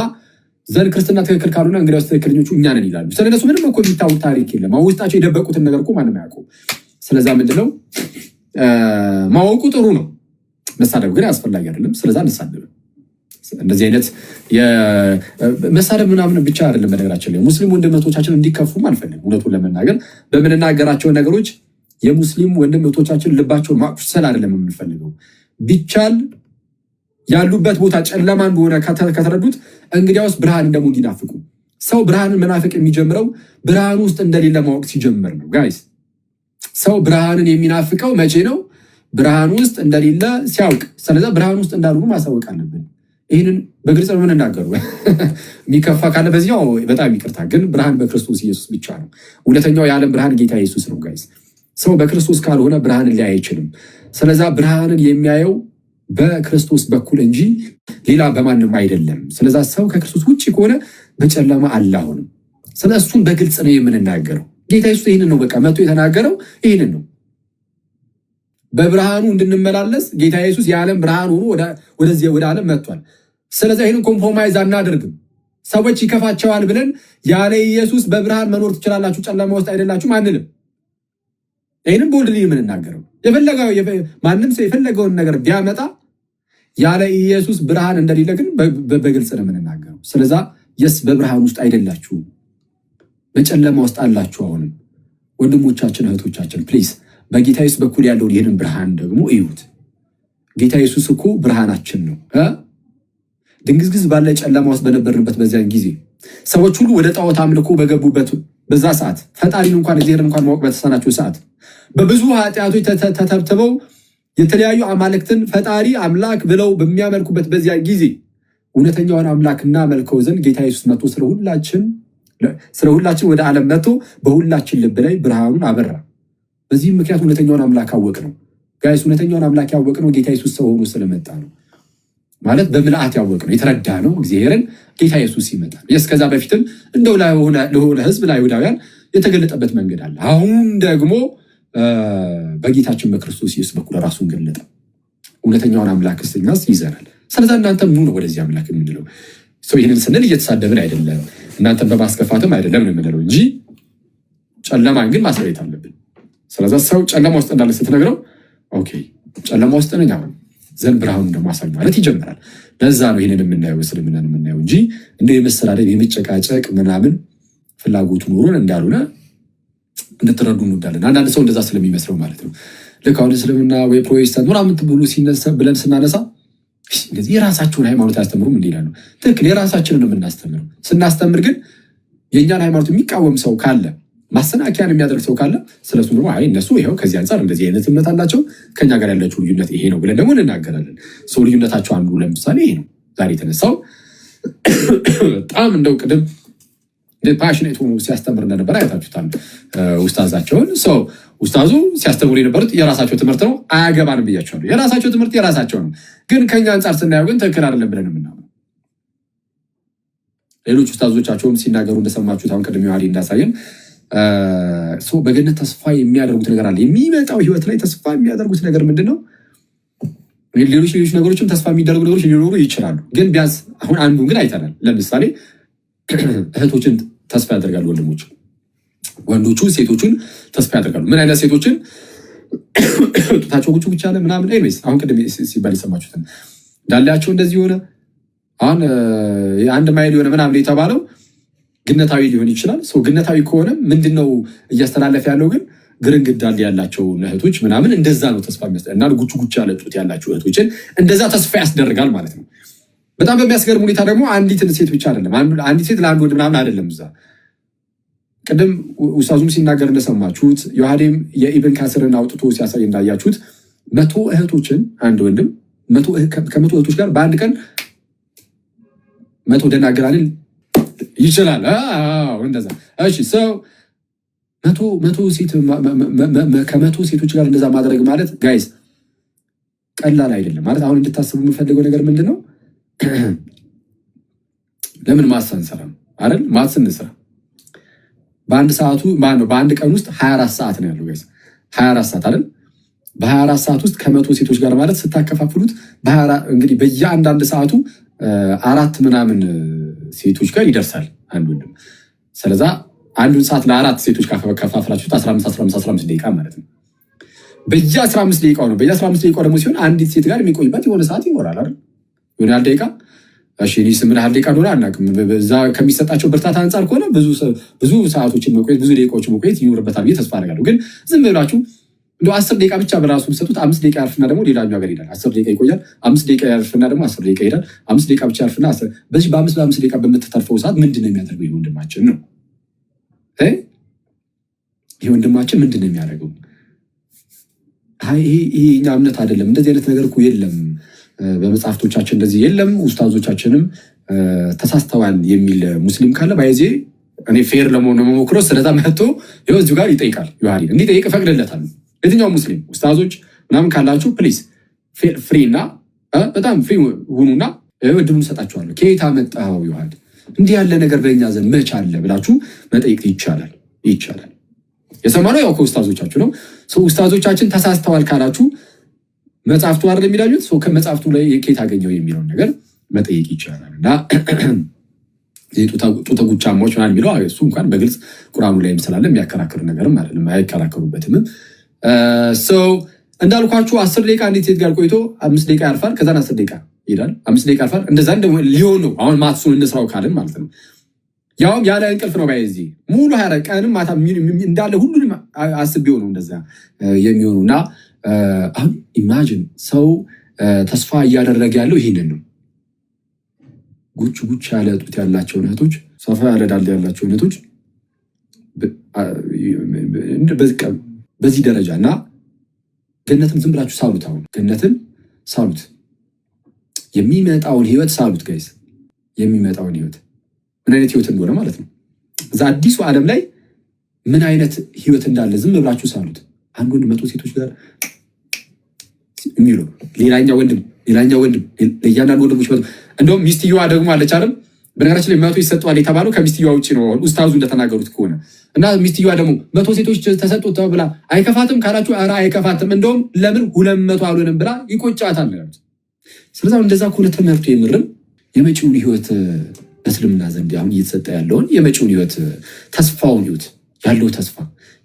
Speaker 1: ዘንድ ክርስትና ትክክል ካልሆነ እንግዲያውስ ትክክለኞቹ እኛ ነን ይላሉ። ስለነሱ ምንም እኮ የሚታወቅ ታሪክ የለም። ውስጣቸው የደበቁትን ነገር እኮ ማንም አያውቁም። ስለዛ ምንድነው ማወቁ ጥሩ ነው፣ መሳደብ ግን አስፈላጊ አይደለም። ስለዛ እንሳደብ። እንደዚህ አይነት መሳደብ ምናምን ብቻ አይደለም። በነገራችን ላይ ሙስሊም ወንድሞቻችን እንዲከፉም አልፈልግም። እውነቱን ለመናገር በምንናገራቸው ነገሮች የሙስሊም ወንድሞቻችን ልባቸውን ማቁሰል አይደለም የምንፈልገው። ቢቻል ያሉበት ቦታ ጨለማ እንደሆነ ከተረዱት እንግዲያውስ ብርሃን ደግሞ እንዲናፍቁ። ሰው ብርሃንን መናፈቅ የሚጀምረው ብርሃን ውስጥ እንደሌለ ማወቅ ሲጀምር ነው። ጋይስ ሰው ብርሃንን የሚናፍቀው መቼ ነው? ብርሃን ውስጥ እንደሌለ ሲያውቅ። ስለዚህ ብርሃን ውስጥ እንዳሉ ማሳወቅ አለብን። ይህንን በግልጽ ነው የምንናገሩ። የሚከፋ ካለ በዚያው በጣም ይቅርታ። ግን ብርሃን በክርስቶስ ኢየሱስ ብቻ ነው። እውነተኛው የዓለም ብርሃን ጌታ ኢየሱስ ነው። ጋይስ ሰው በክርስቶስ ካልሆነ ብርሃንን ሊያይ አይችልም። ስለዛ ብርሃንን የሚያየው በክርስቶስ በኩል እንጂ ሌላ በማንም አይደለም። ስለዛ ሰው ከክርስቶስ ውጭ ከሆነ በጨለማ አለ። አሁንም ስለ እሱን በግልጽ ነው የምንናገረው። ጌታ ኢየሱስ ይህንን ነው በቃ መጥቶ የተናገረው ይህንን ነው። በብርሃኑ እንድንመላለስ ጌታ ኢየሱስ የዓለም ብርሃን ሆኖ ወደ ዓለም መጥቷል። ስለዚህ ይህንን ኮምፕሮማይዝ አናደርግም። ሰዎች ይከፋቸዋል ብለን ያለ ኢየሱስ በብርሃን መኖር ትችላላችሁ፣ ጨለማ ውስጥ አይደላችሁም አንልም። ይህንን ቦልድ የምንናገረው ማንም ሰው የፈለገውን ነገር ቢያመጣ ያለ ኢየሱስ ብርሃን እንደሌለ ግን በግልጽ ነው የምንናገረው። ስለዛ የስ በብርሃን ውስጥ አይደላችሁም፣ በጨለማ ውስጥ አላችሁ። አሁንም ወንድሞቻችን እህቶቻችን ፕሊዝ በጌታ ኢየሱስ በኩል ያለውን ይህንን ብርሃን ደግሞ እዩት። ጌታ ኢየሱስ እኮ ብርሃናችን ነው። ድንግዝግዝ ባለ ጨለማ ውስጥ በነበርንበት በዚያን ጊዜ ሰዎች ሁሉ ወደ ጣዖት አምልኮ በገቡበት በዛ ሰዓት ፈጣሪን እንኳን እግዚአብሔርን እንኳን ማወቅ በተሳናቸው ሰዓት በብዙ ኃጢአቶች ተተብትበው የተለያዩ አማልክትን ፈጣሪ አምላክ ብለው በሚያመልኩበት በዚያ ጊዜ እውነተኛውን አምላክ እናመልከው ዘንድ ጌታ ኢየሱስ መጥቶ ስለ ሁላችን ወደ ዓለም መጥቶ በሁላችን ልብ ላይ ብርሃኑን አበራ። በዚህም ምክንያት እውነተኛውን አምላክ አወቅ ነው። ጋይስ እውነተኛውን አምላክ ያወቅ ነው ጌታ ኢየሱስ ሰው ሆኖ ስለመጣ ነው። ማለት በምልአት ያወቅ ነው፣ የተረዳ ነው እግዚአብሔርን ጌታ ኢየሱስ ይመጣል። እስከዛ በፊትም እንደው ለሆነ ህዝብ ለአይሁዳውያን የተገለጠበት መንገድ አለ። አሁን ደግሞ በጌታችን በክርስቶስ ኢየሱስ በኩል ራሱን ገለጠ። እውነተኛውን አምላክ እኛስ ይዘናል። ስለዛ እናንተም ኑ ነው ወደዚህ አምላክ የምንለው። ይህንን ስንል እየተሳደብን አይደለም፣ እናንተም በማስከፋትም አይደለም ነው የምንለው እንጂ ጨለማን ግን ማስለየት አለብን። ስለዛ ሰው ጨለማ ውስጥ እንዳለ ስትነግረው ኦኬ ጨለማ ውስጥ ነኝ አሁን ዘንድ ብርሃኑን ደግሞ አሳይ ማለት ይጀምራል። ለዛ ነው ይህንን የምናየው እስልምናን የምናየው እንጂ እንደ የመሰዳደብ የመጨቃጨቅ ምናምን ፍላጎቱ ኖሮን እንዳልሆነ እንድትረዱ እንወዳለን። አንዳንድ ሰው እንደዛ ስለሚመስለው ማለት ነው። ልክ አሁን እስልምና ወይ ፕሮቴስታንት ምናምን ብሎ ሲነሳ ብለን ስናነሳ እንደዚህ የራሳቸውን ሃይማኖት አያስተምሩም እንዲላ ነው። ትክክል የራሳችንን ነው የምናስተምረው። ስናስተምር ግን የእኛን ሃይማኖት የሚቃወም ሰው ካለ ማሰናከያን የሚያደርግ ሰው ካለ ስለሱ ደግሞ አይ እነሱ ይኸው ከዚህ አንጻር እንደዚህ አይነት እምነት አላቸው ከኛ ጋር ያላቸው ልዩነት ይሄ ነው ብለን ደግሞ እንናገራለን። ሰው ልዩነታቸው አንዱ ለምሳሌ ይሄ ነው። ዛሬ የተነሳው በጣም እንደው ቅድም ፓሽኔት ሆኖ ሲያስተምር እንደነበር አይታችሁታል ኡስታዛቸውን። ሰው ኡስታዙ ሲያስተምሩ የነበሩት የራሳቸው ትምህርት ነው፣ አያገባንም ብያቸዋለሁ። የራሳቸው ትምህርት የራሳቸው ነው፣ ግን ከኛ አንጻር ስናየው ግን ትክክል አይደለም ብለን የምናምነው። ሌሎች ኡስታዞቻቸውም ሲናገሩ እንደሰማችሁት አሁን ቅድም ዮሐዴ እንዳሳየን በገነት ተስፋ የሚያደርጉት ነገር አለ። የሚመጣው ህይወት ላይ ተስፋ የሚያደርጉት ነገር ምንድን ነው? ሌሎች ነገሮችም ተስፋ የሚደረጉ ነገሮች ሊኖሩ ይችላሉ፣ ግን ቢያንስ አሁን አንዱን ግን አይተናል። ለምሳሌ እህቶችን ተስፋ ያደርጋሉ ወንዶቹ ሴቶቹን ተስፋ ያደርጋሉ። ምን አይነት ሴቶችን? ጡታቸው ጉቹ ብቻ አለ ምናምን። ኤኒዌይስ አሁን ቅድም ሲባል የሰማችሁትን እንዳላቸው እንደዚህ ሆነ። አሁን አንድ ማይል የሆነ ምናምን የተባለው ግነታዊ ሊሆን ይችላል። ሰው ግነታዊ ከሆነ ምንድነው እያስተላለፈ ያለው? ግን ግርንግዳ ያላቸው እህቶች ምናምን እንደዛ ነው ተስፋ የሚያስ እና ጉቹ ጉቹ ያለ ጡት ያላቸው እህቶችን እንደዛ ተስፋ ያስደርጋል ማለት ነው። በጣም በሚያስገርም ሁኔታ ደግሞ አንዲትን ሴት ብቻ አይደለም፣ አንዲት ሴት ለአንድ ወንድ ምናምን አይደለም። እዛ ቅድም ኡስታዙም ሲናገር እንደሰማችሁት ዮሐዴም የኢብን ካስርን አውጥቶ ሲያሳይ እንዳያችሁት 100 እህቶችን አንድ ወንድም ከ100 እህቶች ጋር በአንድ ቀን 100 ደናግራልን ይችላል። እንደዛ እሺ ሰው 100 ሴት ከ100 ሴቶች ጋር እንደዛ ማድረግ ማለት ጋይስ ቀላል አይደለም። ማለት አሁን እንድታስቡ የምፈልገው ነገር ምንድነው? ለምን ማትስ አንሰራም አይደል? ማትስ እንስራ። በአንድ ሰዓቱ በአንድ ቀን ውስጥ 24 ሰዓት ነው ያለው ጋይስ 24 ሰዓት አይደል? በ24 ሰዓት ውስጥ ከ100 ሴቶች ጋር ማለት ስታከፋፍሉት እንግዲህ በየአንዳንድ ሰዓቱ 4 ምናምን ሴቶች ጋር ይደርሳል አንድ ወንድም። ስለዛ አንዱን ሰዓት ለ4 ሴቶች ከፋፍላችሁት 15 ደቂቃ ማለት ነው። በየ15 ደቂቃው ነው። በየ15 ደቂቃው ደግሞ ሲሆን አንዲት ሴት ጋር የሚቆይበት የሆነ ሰዓት ይኖራል አይደል? የሆነ ያህል ደቂቃ እሺ እኔስ ምን ያህል ደቂቃ እንደሆነ አናውቅም። በዛ ከሚሰጣቸው ብርታት አንጻር ከሆነ ብዙ ሰዓቶችን መቆየት ብዙ ደቂቃዎችን መቆየት ይኖርበታል ብዬ ተስፋ አደርጋለሁ። ግን ዝም ብላችሁ እንደው 10 ደቂቃ ብቻ በራሱ ሰጡት 5 ደቂቃ ያርፍና ደግሞ ሌላኛው ሀገር ይሄዳል። 10 ደቂቃ ይቆያል 5 ደቂቃ ያርፍና ደግሞ 10 ደቂቃ ይሄዳል 5 ደቂቃ ብቻ ያርፍና በዚህ በ5 ደቂቃ በምትተርፈው ሰዓት ምንድነው የሚያደርገው? ይሄ ወንድማችን ነው ይሄ ወንድማችን ምንድነው የሚያደርገው? ይሄ እኛ እምነት አይደለም። እንደዚህ አይነት ነገር እኮ የለም በመጽሐፍቶቻችን እንደዚህ የለም። ኡስታዞቻችንም ተሳስተዋል የሚል ሙስሊም ካለ ባይዜ እኔ ፌር ለመሆን ነው የምሞክረው። ስለዛ መጥቶ ይኸው እዚሁ ጋር ይጠይቃል። ዮሐዴን እንዲጠይቅ እፈቅድለታል። የትኛው ሙስሊም ኡስታዞች ምናምን ካላችሁ ፕሊዝ ፍሪ እና በጣም ፍሪ ሁኑና እድሉን ሰጣችኋለሁ። ከየት አመጣኸው ዮሐድ? እንዲህ ያለ ነገር በእኛ ዘንድ መች አለ ብላችሁ መጠየቅ ይቻላል። የሰማነው ያው ከኡስታዞቻችሁ ነው። ኡስታዞቻችን ተሳስተዋል ካላችሁ መጽሐፍቱ አይደል የሚላሉት ሰው ከመጽሐፍቱ ላይ ከየት አገኘው የሚለውን ነገር መጠየቅ ይቻላል። እና ጡተ ጉቻማዎች ምናምን የሚለው እሱ እንኳን በግልጽ ቁርአኑ ላይም ስላለ የሚያከራክር ነገርም አይደለም፣ አይከራከሩበትም። እንዳልኳችሁ 10 ደቂቃ አንዲት ሴት ጋር ቆይቶ 5 ደቂቃ ያርፋል። ከዛን 10 ደቂቃ ይሄዳል 5 ደቂቃ ያርፋል። እንደዛ ሊሆን ነው አሁን ማትሱን እንስራው ካልን ማለት ነው። ያውም ያለ እንቅልፍ ነው ባይዚ ሙሉ 24 ቀንም ማታ እንዳለ ሁሉንም አስቤው ነው እንደዛ የሚሆነው። እና አሁን ኢማጂን ሰው ተስፋ እያደረገ ያለው ይሄንን ነው። ጉች ያለ ጡት ያላቸው እህቶች፣ ሰፋ ያለ ዳሌ ያላቸው እህቶች በዚህ ደረጃ እና ገነትን ዝም ብላችሁ ሳሉት። አሁን ገነትን ሳሉት፣ የሚመጣውን ህይወት ሳሉት ጋይስ። የሚመጣውን ህይወት ምን አይነት ህይወት እንደሆነ ማለት ነው። እዛ አዲሱ ዓለም ላይ ምን አይነት ህይወት እንዳለ ዝም ብላችሁ ሳሉት። አንድ ወንድ 100 ሴቶች ጋር የሚለው ሌላኛው ወንድም ለእያንዳንዱ ወንድሞች እንደውም ሚስትየዋ ደግሞ አለች አይደል? በነገራችን ላይ 100 ይሰጠዋል የተባለው ከሚስትየዋ ውጭ ነው ኡስታዙ እንደተናገሩት ከሆነ እና ሚስትየዋ ደግሞ 100 ሴቶች ተሰጡት ብላ አይከፋትም ካላችሁ ኧረ አይከፋትም፣ እንደውም ለምን 200 አልሆነም ብላ ይቆጫታል። ስለዚህ እንደዛ ከሆነ ትምህርቱ የምርም የመጪውን ህይወት በእስልምና ዘንድ አሁን እየተሰጠ ያለውን የመጪውን ህይወት ተስፋውን ህይወት ያለው ተስፋ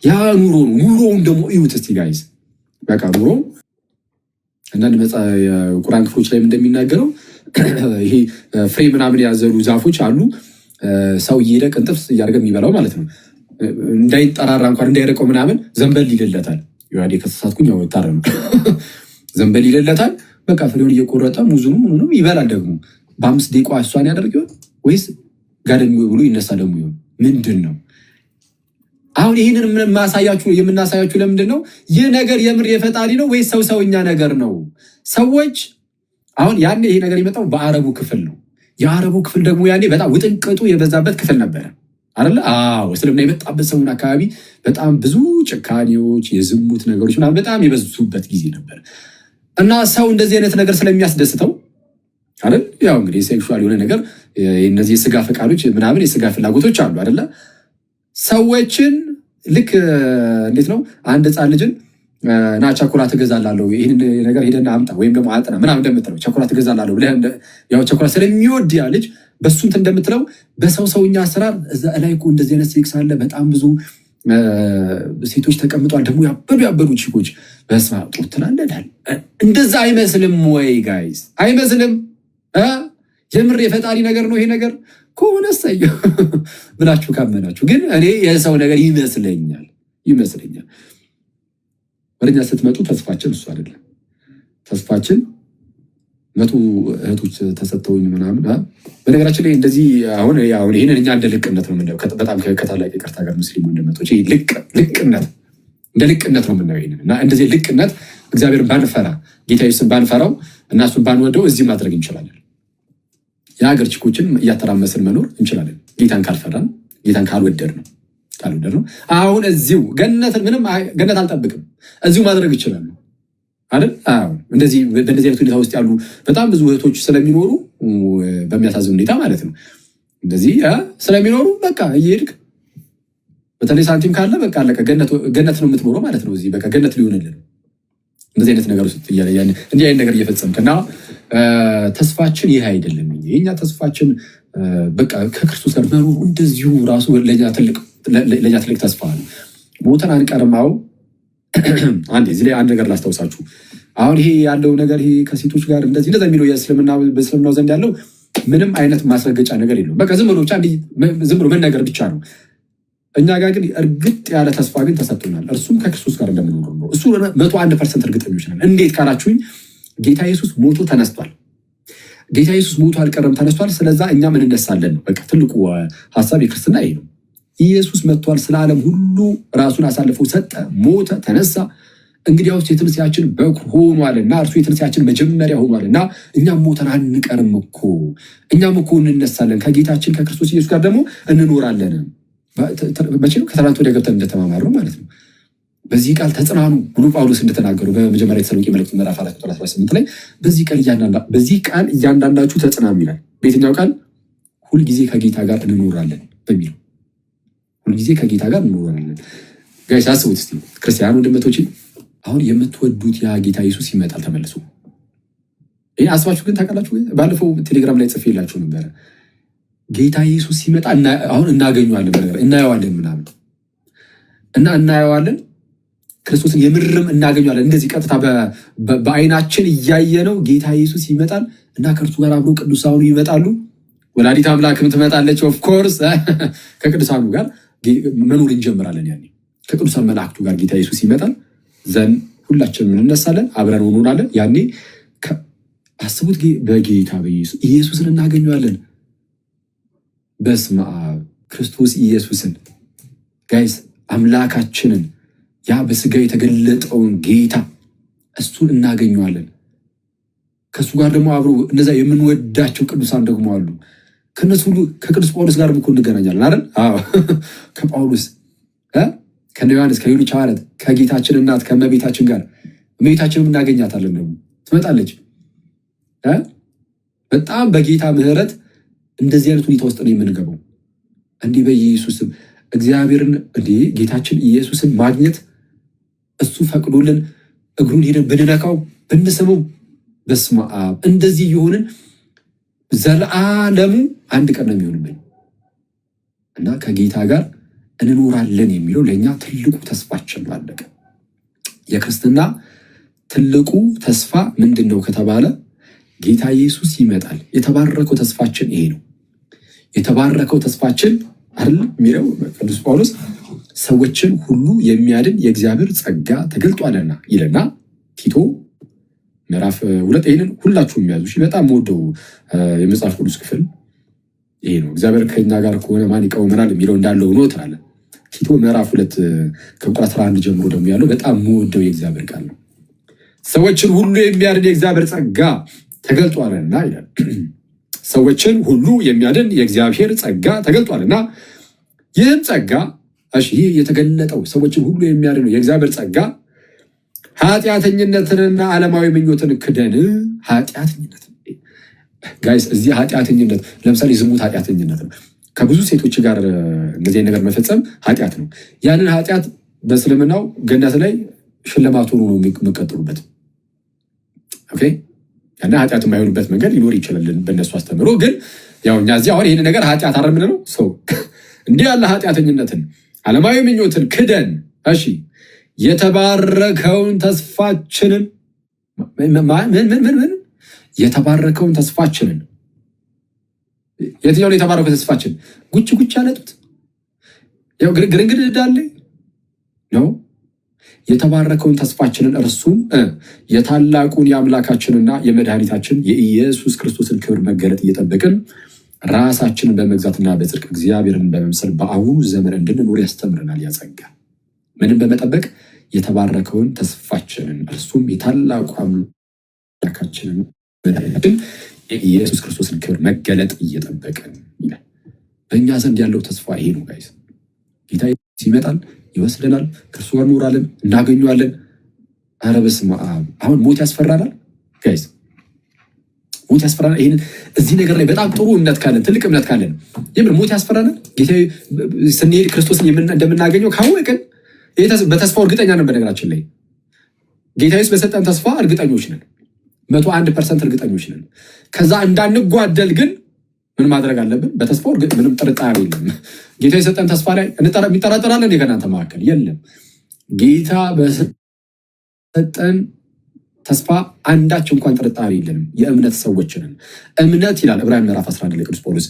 Speaker 1: ያ ኑሮውን ደግሞ እዩት እስቲ ጋይዝ። በቃ ኑሮ አንዳንድ የቁርአን ክፍሎች ላይም እንደሚናገረው ይሄ ፍሬ ምናምን ያዘሉ ዛፎች አሉ። ሰው እየሄደ ቅንጥፍ እያደረገ የሚበላው ማለት ነው። እንዳይጠራራ እንኳን እንዳይረቀው ምናምን ዘንበል ይልለታል። ዮሐዴ ከተሳሳትኩኝ ያው ታረም ዘንበል ይልለታል። በቃ ፍሬውን እየቆረጠ ሙዙንም ይበላል። ደግሞ በ5 ደቂቃ እሷን ያደርግ ይሆን ወይስ ጋደም ብሎ ይነሳ ደግሞ ይሆን? ምንድን ነው አሁን ይህንን የምናሳያችሁ ለምንድን ነው? ይህ ነገር የምር የፈጣሪ ነው ወይስ ሰውኛ ነገር ነው? ሰዎች አሁን ያኔ ይሄ ነገር የመጣው በአረቡ ክፍል ነው። የአረቡ ክፍል ደግሞ ያኔ በጣም ውጥንቅጡ የበዛበት ክፍል ነበረ አይደል? እስልምና የመጣበት ሰሙን አካባቢ በጣም ብዙ ጭካኔዎች፣ የዝሙት ነገሮች ምናምን በጣም የበዙበት ጊዜ ነበር እና ሰው እንደዚህ አይነት ነገር ስለሚያስደስተው አይደል? ያው እንግዲህ ሴክሹዋል የሆነ ነገር እነዚህ የስጋ ፈቃዶች ምናምን የስጋ ፍላጎቶች አሉ አይደለ? ሰዎችን ልክ እንዴት ነው አንድ ህፃን ልጅን ና ቸኮላት እገዛላለሁ ይህን ነገር ሄደና አምጣ ወይም ደግሞ አጥና ምናምን እንደምትለው ቸኮላት እገዛላለሁ ብለህ ያው ቸኮላት ስለሚወድ ያ ልጅ በሱንት እንደምትለው በሰውኛ አሰራር እዛ ላይ እኮ እንደዚህ አይነት ሴክስ አለ። በጣም ብዙ ሴቶች ተቀምጧል። ደግሞ ያበዱ ቺኮች በስማ ጡት ትላለዳል። እንደዛ አይመስልም ወይ ጋይስ? አይመስልም? የምር የፈጣሪ ነገር ነው ይሄ ነገር ከሆነ ሰየው ብላችሁ ካመናችሁ፣ ግን እኔ የሰው ነገር ይመስለኛል። ወደኛ ስትመጡ ተስፋችን እሱ አይደለም። ተስፋችን 100 እህቶች ተሰጥተውኝ ምናምን። በነገራችን ላይ እንደዚህ አሁን ይህንን እኛ እንደ ልቅነት ነው የምናየው። በጣም ከታላቅ ይቅርታ ጋር ሙስሊም ወንድመቶች ልቅነት እንደ ልቅነት ነው የምናየው ይህንን እና እንደዚህ ልቅነት እግዚአብሔርን ባንፈራ ጌታ ኢየሱስን ባንፈራው እና እሱን ባንወደው እዚህ ማድረግ እንችላለን። የሀገር ችኮችን እያተራመስን መኖር እንችላለን። ጌታን ካልፈራን ጌታን ካልወደድ ነው አሁን እዚሁ ገነት አልጠብቅም እዚሁ ማድረግ ይችላሉ አይደል? እንደዚህ በእንደዚህ አይነት ሁኔታ ውስጥ ያሉ በጣም ብዙ እህቶች ስለሚኖሩ በሚያሳዝን ሁኔታ ማለት ነው እንደዚህ ስለሚኖሩ በቃ እየሄድክ በተለይ ሳንቲም ካለ በቃ አለቀ ገነት ነው የምትኖረው ማለት ነው። እዚህ በቃ ገነት ሊሆንልን እንደዚህ አይነት ነገር ውስጥ እንዲህ አይነት ነገር እየፈጸምክ እና ተስፋችን ይህ አይደለም። የኛ ተስፋችን በቃ ከክርስቶስ ጋር መኖሩ እንደዚሁ ራሱ ለኛ ትልቅ ተስፋ ነው። ሞተን አንቀርማው። አንዴ እዚህ ላይ አንድ ነገር ላስታውሳችሁ። አሁን ይሄ ያለው ነገር ይሄ ከሴቶች ጋር እንደዚህ የሚለው በእስልምናው ዘንድ ያለው ምንም አይነት ማስረገጫ ነገር የለውም። በቃ ዝም ብሎ መናገር ብቻ ነው። እኛ ጋር ግን እርግጥ ያለ ተስፋ ግን ተሰጥቶናል። እርሱም ከክርስቶስ ጋር እንደምንኖር ነው። እሱ 101% እርግጠኞች ነን። እንዴት ካላችሁኝ ጌታ ኢየሱስ ሞቶ ተነስቷል። ጌታ ኢየሱስ ሞቶ አልቀረም ተነስቷል። ስለዛ እኛም እንነሳለን ነው። በቃ ትልቁ ሀሳብ የክርስትና ይሄ ነው። ኢየሱስ መጥቷል። ስለ ዓለም ሁሉ ራሱን አሳልፎ ሰጠ፣ ሞተ፣ ተነሳ። እንግዲያውስ የትንሣኤያችን በኩር ሆኗልና እርሱ የትንሣኤያችን መጀመሪያ ሆኗልና እኛም ሞተን አንቀርም እኮ እኛም እኮ እንነሳለን። ከጌታችን ከክርስቶስ ኢየሱስ ጋር ደግሞ እንኖራለን። መቼም ከትናንት ወዲያ ገብተን እንደተማማር ነው ማለት ነው። በዚህ ቃል ተጽናኑ ብሎ ጳውሎስ እንደተናገሩ በመጀመሪያ ተሰሎንቄ መልእክት ምዕራፍ 4:18 ላይ በዚህ ቃል እያንዳንዳችሁ ተጽናኑ ይላል። በየትኛው ቃል? ሁልጊዜ ከጌታ ጋር እንኖራለን በሚለው ሁልጊዜ ከጌታ ጋር እንኖራለን። ጋይስ አስቡት እስቲ ክርስቲያን ወንድመቶቼ፣ አሁን የምትወዱት ያ ጌታ ኢየሱስ ይመጣል ተመልሶ። ይሄ አስባችሁ ግን ታውቃላችሁ? ባለፈው ቴሌግራም ላይ ጽፌላችሁ ነበረ። ጌታ ኢየሱስ ሲመጣ አሁን እናገኘዋለን፣ እናየዋለን ምናምን እና እናየዋለን ክርስቶስን የምርም እናገኘዋለን። እንደዚህ ቀጥታ በአይናችን እያየነው ጌታ ኢየሱስ ይመጣል እና ከእርሱ ጋር አብሮ ቅዱሳኑ ይመጣሉ። ወላዲት አምላክም ትመጣለች። ኦፍኮርስ ከቅዱሳኑ ጋር መኖር እንጀምራለን። ያኔ ከቅዱሳን መላእክቱ ጋር ጌታ ኢየሱስ ይመጣል ዘንድ ሁላችንም እንነሳለን፣ አብረን እንሆናለን። ያኔ አስቡት፣ በጌታ በኢየሱስ ኢየሱስን እናገኘዋለን። በስመ አብ ክርስቶስ ኢየሱስን ጋይስ አምላካችንን ያ በስጋ የተገለጠውን ጌታ እሱን እናገኘዋለን። ከእሱ ጋር ደግሞ አብሮ እነዛ የምንወዳቸው ቅዱሳን ደግሞ አሉ። ከነሱ ሁሉ ከቅዱስ ጳውሎስ ጋር እኮ እንገናኛለን አይደል? ከጳውሎስ ከነ ዮሐንስ ከሌሎች ሐዋርያት ከጌታችን እናት ከእመቤታችን ጋር እመቤታችንም እናገኛታለን። ደግሞ ትመጣለች። በጣም በጌታ ምሕረት እንደዚህ አይነት ሁኔታ ውስጥ ነው የምንገባው። እንዲህ በኢየሱስም እግዚአብሔርን ጌታችን ኢየሱስን ማግኘት እሱ ፈቅዶልን እግሩን ሄደን ብንነካው ብንስመው፣ በስመ አብ እንደዚህ የሆንን ዘለዓለሙ አንድ ቀን ነው የሚሆንብን እና ከጌታ ጋር እንኖራለን የሚለው ለእኛ ትልቁ ተስፋችን ነው። አለቀ። የክርስትና ትልቁ ተስፋ ምንድን ነው ከተባለ ጌታ ኢየሱስ ይመጣል። የተባረከው ተስፋችን ይሄ ነው። የተባረከው ተስፋችን አይደል የሚለው ቅዱስ ጳውሎስ ሰዎችን ሁሉ የሚያድን የእግዚአብሔር ጸጋ ተገልጧልና ይለና ቲቶ ምዕራፍ 2 ይሄንን ሁላችሁም የሚያዙ በጣም ወደው የመጽሐፍ ቅዱስ ክፍል ይሄ ነው። እግዚአብሔር ከኛ ጋር ከሆነ ማን ይቃወመናል የሚለው እንዳለው ነው ትላለ። ቲቶ ምዕራፍ 2 ከቁጥር 11 ጀምሮ ደግሞ ያለው በጣም ወደው የእግዚአብሔር ቃል ነው። ሰዎችን ሁሉ የሚያድን የእግዚአብሔር ጸጋ ተገልጧልና ይላል። ሰዎችን ሁሉ የሚያድን የእግዚአብሔር ጸጋ ተገልጧልና ይህም ጸጋ ይህ የተገለጠው ሰዎችን ሁሉ የሚያድን የእግዚአብሔር ጸጋ ኃጢአተኝነትንና ዓለማዊ ምኞትን ክደን ኃጢአተኝነት ጋይስ እዚህ ኃጢአተኝነት ለምሳሌ ዝሙት ኃጢአተኝነት ነው። ከብዙ ሴቶች ጋር እንደዚህ ነገር መፈጸም ኃጢአት ነው። ያንን ኃጢአት በእስልምናው ገነት ላይ ሽልማት ሆኖ ነው የሚቀጥሉበት። ኦኬ ያንን ኃጢአት የማይሆንበት መንገድ ሊኖር ይችላል በእነሱ አስተምሮ። ግን ያው እኛ እዚህ አሁን ይህን ነገር ኃጢአት አረ ምንለው ሰው እንዲህ ያለ ኃጢአተኝነትን ዓለማዊ ምኞትን ክደን የተባረከውን ተስፋችንን ምን የተባረከውን ተስፋችንን የትኛውን የተባረከው ተስፋችን ጉጭ ያለጡት ያው ግርንግድ እንዳለ ነው። የተባረከውን ተስፋችንን እርሱም የታላቁን የአምላካችንና የመድኃኒታችን የኢየሱስ ክርስቶስን ክብር መገለጥ እየጠበቅን ራሳችንን በመግዛትና በጽድቅ እግዚአብሔርን በመምሰል በአሁኑ ዘመን እንድንኖር ያስተምረናል። ያጸጋ ምንም በመጠበቅ የተባረከውን ተስፋችንን እርሱም የታላቁ አምላካችንን መድኃኒታችን የኢየሱስ ክርስቶስን ክብር መገለጥ እየጠበቅን ይላል። በእኛ ዘንድ ያለው ተስፋ ይሄ ነው ጋይስ። ጌታ ይመጣል፣ ይወስደናል፣ ከእርሱ ጋር እንኖራለን፣ እናገኘዋለን። ኧረ በስመ አብ! አሁን ሞት ያስፈራናል ጋይስ፣ ሞት ያስፈራናል። ይሄን እዚህ ነገር ላይ በጣም ጥሩ እምነት ካለን፣ ትልቅ እምነት ካለን የምር ሞት ያስፈራናል። ጌታ ስንሄድ ክርስቶስን እንደምናገኘው ካወቅን በተስፋው እርግጠኛ ነን። በነገራችን ላይ ጌታ ኢየሱስ በሰጠን ተስፋ እርግጠኞች ነን፣ 101% እርግጠኞች ነን። ከዛ እንዳንጓደል ግን ምን ማድረግ አለብን? በተስፋው ምንም ጥርጣሬ የለም። ጌታ የሰጠን ተስፋ ላይ የሚጠራጠራለን ከእናንተ መካከል የለም። ጌታ በሰጠን ተስፋ አንዳች እንኳን ጥርጣሬ የለንም። የእምነት ሰዎች ነን። እምነት ይላል ዕብራውያን ምዕራፍ 11 ላይ ቅዱስ ጳውሎስ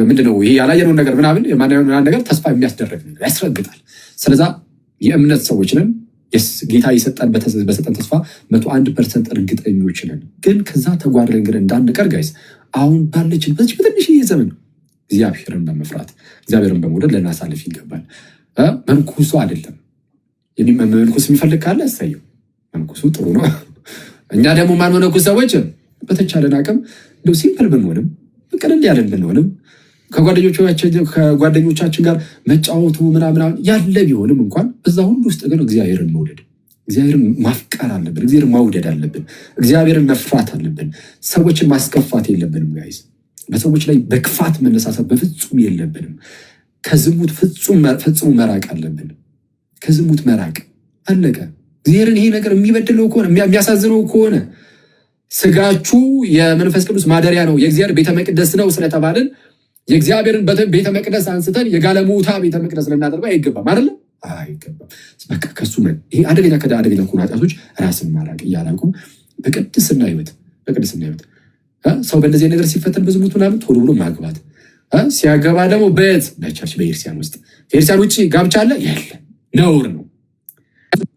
Speaker 1: ምንድነው ይሄ ያላየነውን ነገር ምናምን የማናየውን ነገር ተስፋ የሚያስደርግ ያስረግጣል። ስለዛ የእምነት ሰዎች ነን። ጌታ በሰጠን ተስፋ 101% እርግጠኞች ነን። ግን ከዛ ተጓድለን ግን እንዳንቀር ጋይስ አሁን ባለችን በዚህ በትንሽዬ ዘመን እግዚአብሔርን በመፍራት እግዚአብሔርን በመውደድ ልናሳልፍ ይገባል። መንኩሱ አይደለም መንኩስ የሚፈልግ ካለ እሰየው፣ መንኩሱ ጥሩ ነው። እኛ ደግሞ ማንመነኩስ ሰዎች በተቻለን አቅም እንደው ሲምፕል ብንሆንም ቅልል ያለን ብንሆንም ከጓደኞቻችን ጋር መጫወቱ ምናምን ያለ ቢሆንም እንኳን በዛ ሁሉ ውስጥ ግን እግዚአብሔርን መውደድ፣ እግዚአብሔርን ማፍቀር አለብን። እግዚአብሔርን ማውደድ አለብን። እግዚአብሔርን መፍራት አለብን። ሰዎችን ማስከፋት የለብንም ጋይዝ። በሰዎች ላይ በክፋት መነሳሳት በፍጹም የለብንም። ከዝሙት ፍጹም መራቅ አለብን። ከዝሙት መራቅ አለቀ። እግዚአብሔርን ይሄ ነገር የሚበድለው ከሆነ የሚያሳዝነው ከሆነ ስጋችሁ የመንፈስ ቅዱስ ማደሪያ ነው፣ የእግዚአብሔር ቤተ መቅደስ ነው ስለተባልን የእግዚአብሔርን ቤተ መቅደስ አንስተን የጋለሞታ ቤተ መቅደስ ልናደርገው አይገባም አይደለ? አይገባም። በቃ ከሱ ይሄ አደገኛ ከሆኑ ኃጢአቶች ራስን ማራቅ እያላቁ በቅድስና ህይወት ሰው በእንደዚህ ነገር ሲፈተን በዝሙት ምናምን ቶሎ ብሎ ማግባት፣ ሲያገባ ደግሞ በቸርች በኤርሲያን ውስጥ ከኤርሲያን ውጭ ጋብቻ አለ የለም፣ ነውር ነው።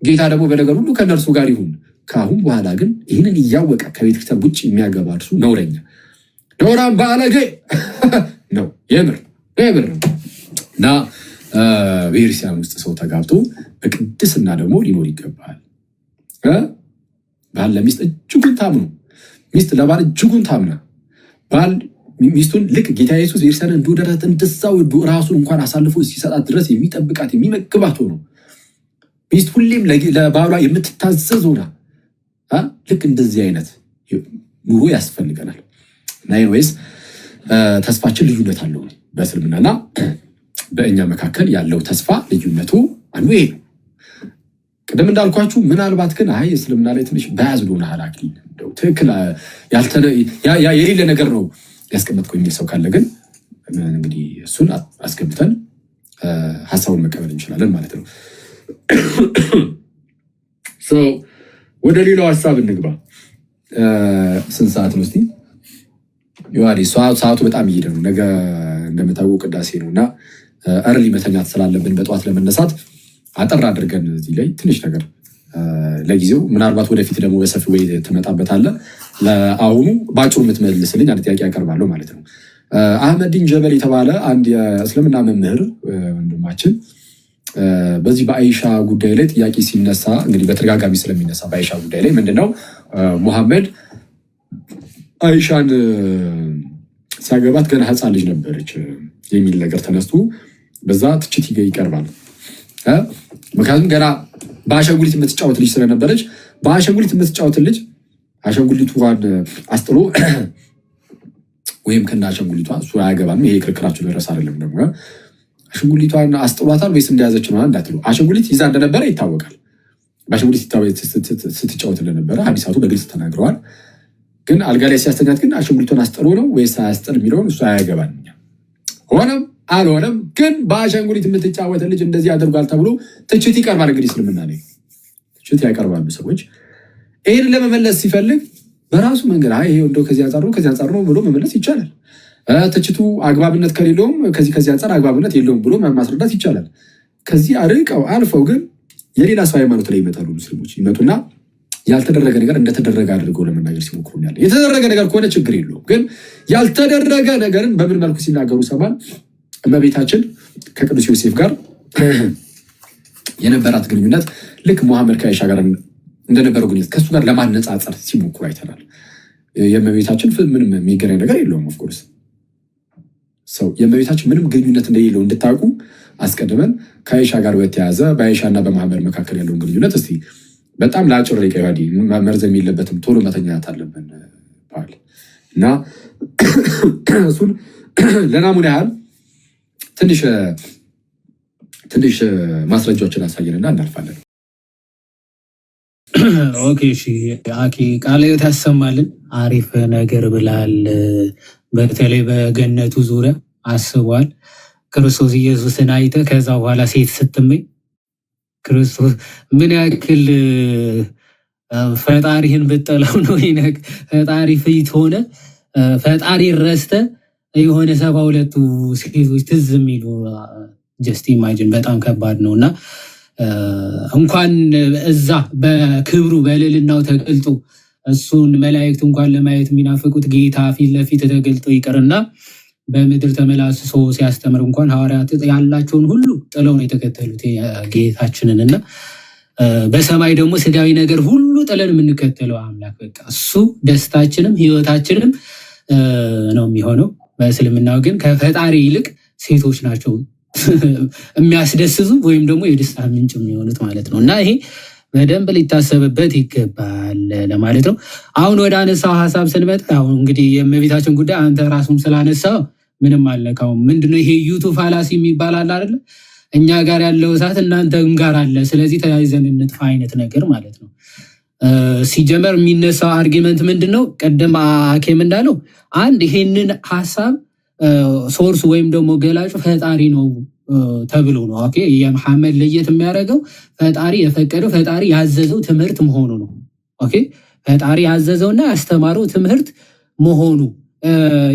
Speaker 1: ጌታ ደግሞ በነገር ሁሉ ከእነርሱ ጋር ይሁን። ከአሁን በኋላ ግን ይህንን እያወቀ ከቤተክርስቲያን ውጭ የሚያገባ እርሱ ነውረኛ ነውራም ባለጌ ነው። የምር ነው እና በኤርሲያን ውስጥ ሰው ተጋብቶ በቅድስና ደግሞ ሊኖር ይገባል። ባል ለሚስት እጅጉን ታምኖ፣ ሚስት ለባል እጅጉን ታምና ባል ሚስቱን ልክ ጌታ ኢየሱስ በኤርሲያን እንደወደዳት እንደዛው ራሱን እንኳን አሳልፎ ሲሰጣት ድረስ የሚጠብቃት የሚመግባት ሆኖ ሚስት ሁሌም ለባሏ የምትታዘዝ ሆና ልክ እንደዚህ አይነት ኑሮ ያስፈልገናል። ናይወይስ ተስፋችን ልዩነት አለው በእስልምናና በእኛ መካከል ያለው ተስፋ ልዩነቱ አንዱ ይሄ ነው። ቅድም እንዳልኳችሁ ምናልባት ግን እስልምና ላይ ትንሽ በያዝ ሆነ ሀላኪ ትክክል የሌለ ነገር ነው ያስቀመጥከው የሚል ሰው ካለ ግን እንግዲህ እሱን አስገብተን ሀሳቡን መቀበል እንችላለን ማለት ነው። ወደ ሌላው ሀሳብ እንግባ። ስንት ሰዓት ነው? እስቲ ሰዓቱ በጣም እየሄደ ነው። ነገ እንደምታውቁ ቅዳሴ ነው እና እርሊ መተኛት ስላለብን በጠዋት ለመነሳት አጠር አድርገን እዚህ ላይ ትንሽ ነገር ለጊዜው ምናልባት ወደፊት ደግሞ በሰፊው ወይ ትመጣበታለህ። ለአሁኑ በአጭሩ የምትመልስልኝ አንድ ጥያቄ ያቀርባለሁ ማለት ነው። አህመዲን ጀበል የተባለ አንድ የእስልምና መምህር ወንድማችን በዚህ በአይሻ ጉዳይ ላይ ጥያቄ ሲነሳ እንግዲህ በተደጋጋሚ ስለሚነሳ በአይሻ ጉዳይ ላይ ምንድነው ሙሐመድ አይሻን ሲያገባት ገና ሕፃን ልጅ ነበረች የሚል ነገር ተነስቶ በዛ ትችት ይቀርባል። ምክንያቱም ገና በአሻንጉሊት የምትጫወት ልጅ ስለነበረች በአሻንጉሊት የምትጫወት ልጅ አሻንጉሊቷን አስጥሎ ወይም ከና አሻንጉሊቷ እሱ አያገባም። ይሄ ክርክራቸው ደረስ አይደለም። ደግሞ አሻንጉሊቷን አስጥሏታል ወይስ እንደያዘች ነው እንዳትሉ፣ አሻንጉሊት ይዛ እንደነበረ ይታወቃል። በአሻንጉሊት ስትጫወት እንደነበረ ሐዲሳቱ በግልጽ ተናግረዋል። ግን አልጋ ላይ ሲያስተኛት ግን አሻንጉሊቷን አስጥሎ ነው ወይስ አያስጥል የሚለውን እሱ አያገባም። ሆነም አልሆነም ግን በአሻንጉሊት የምትጫወት ልጅ እንደዚህ አድርጓል ተብሎ ትችት ይቀርባል። እንግዲህ እስልምና ላይ ትችት ያቀርባሉ ሰዎች። ይህን ለመመለስ ሲፈልግ በራሱ መንገድ ይሄ እንደው ከዚህ አንጻር ነው ብሎ መመለስ ይቻላል። ትችቱ አግባብነት ከሌለውም ከዚህ አንጻር አግባብነት የለውም ብሎ ማስረዳት ይቻላል። ከዚህ አርቀው አልፈው ግን የሌላ ሰው ሃይማኖት ላይ ይመጣሉ። ሙስሊሞች ይመጡና ያልተደረገ ነገር እንደተደረገ አድርገው ለመናገር ሲሞክሩ ያለ የተደረገ ነገር ከሆነ ችግር የለውም። ግን ያልተደረገ ነገርን በምን መልኩ ሲናገሩ ሰማን። እመቤታችን ከቅዱስ ዮሴፍ ጋር የነበራት ግንኙነት ልክ ሙሐመድ ከአይሻ ጋር እንደነበረው ግንኙነት ከእሱ ጋር ለማነጻጸር ሲሞክሩ አይተናል። የእመቤታችን ምንም የሚገናኝ ነገር የለውም። ኦፍኮርስ ሰው የእመቤታችን ምንም ግንኙነት እንደሌለው እንድታውቁ አስቀድመን ከአይሻ ጋር በተያዘ በአይሻና በሙሐመድ መካከል ያለውን ግንኙነት እስቲ በጣም ለአጭር ደቂቃ ይዋዲ መርዘም የለበትም ቶሎ መተኛት አለብን ባል እና እሱን ለናሙና ያህል ትንሽ ማስረጃዎችን አሳየንና እናልፋለን።
Speaker 3: ኦኬ እሺ አኪ ቃለ ሕይወት ያሰማልን። አሪፍ ነገር ብላል። በተለይ በገነቱ ዙሪያ አስቧል። ክርስቶስ ኢየሱስን አይተ ከዛ በኋላ ሴት ስትመኝ ክርስቶስ ምን ያክል ፈጣሪህን ብጥለው ነው ይነክ ፈጣሪ ፊት ሆነ ፈጣሪ ረስተ የሆነ 72ቱ ሴቶች ትዝ የሚሉ ጀስት ኢማጂን በጣም ከባድ ነው። እና እንኳን እዛ በክብሩ በልልናው ተገልጦ እሱን መላእክት እንኳን ለማየት የሚናፍቁት ጌታ ፊት ለፊት ተገልጦ ይቅርና በምድር ተመላልሶ ሲያስተምር እንኳን ሐዋርያት ያላቸውን ሁሉ ጥለው ነው የተከተሉት ጌታችንን። እና በሰማይ ደግሞ ስጋዊ ነገር ሁሉ ጥለን የምንከተለው አምላክ በቃ እሱ ደስታችንም ህይወታችንም ነው የሚሆነው። በእስልምናው ግን ከፈጣሪ ይልቅ ሴቶች ናቸው የሚያስደስቱ ወይም ደግሞ የደስታ ምንጭ የሚሆኑት ማለት ነው። እና ይሄ በደንብ ሊታሰብበት ይገባል ለማለት ነው። አሁን ወደ አነሳው ሀሳብ ስንመጣ አሁን እንግዲህ የእመቤታችን ጉዳይ አንተ ራሱም ስላነሳው ምንም አልነካውም። ምንድነው ይሄ ዩቱብ ፋላሲ የሚባል አለ አይደለ? እኛ ጋር ያለው እሳት እናንተም ጋር አለ፣ ስለዚህ ተያይዘን እንጥፋ አይነት ነገር ማለት ነው። ሲጀመር የሚነሳው አርጊመንት ምንድነው? ቀደም አኬም እንዳለው አንድ ይሄንን ሀሳብ ሶርስ ወይም ደግሞ ገላጩ ፈጣሪ ነው ተብሎ ነው። ኦኬ የመሐመድ ለየት የሚያደርገው ፈጣሪ የፈቀደው ፈጣሪ ያዘዘው ትምህርት መሆኑ ነው። ኦኬ ፈጣሪ ያዘዘውና ያስተማረው ትምህርት መሆኑ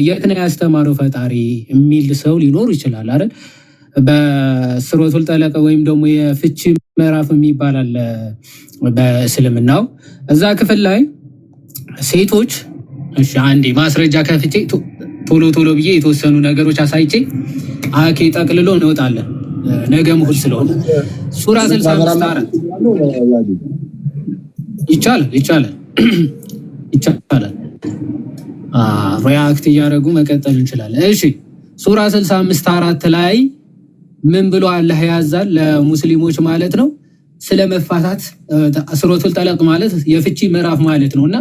Speaker 3: የት ነው ያስተማረው ፈጣሪ የሚል ሰው ሊኖር ይችላል አይደል? በሱረቱል ጠለቅ ወይም ደግሞ የፍቺ ምዕራፍ የሚባል አለ በእስልምናው። እዛ ክፍል ላይ ሴቶች እሺ አንዴ ማስረጃ ከፍቼ ቶሎ ብዬ የተወሰኑ ነገሮች አሳይቼ አኬ ጠቅልሎ እንወጣለን። ነገ እሑድ ስለሆነ ሱራ 65 ይቻላል ሪያክት እያደረጉ መቀጠል እንችላለን። እሺ ሱራ 65 ላይ ምን ብሎ አላህ ያዛል ለሙስሊሞች ማለት ነው? ስለ መፋታት ሱረቱል ጠለቅ ማለት የፍቺ ምዕራፍ ማለት ነው። እና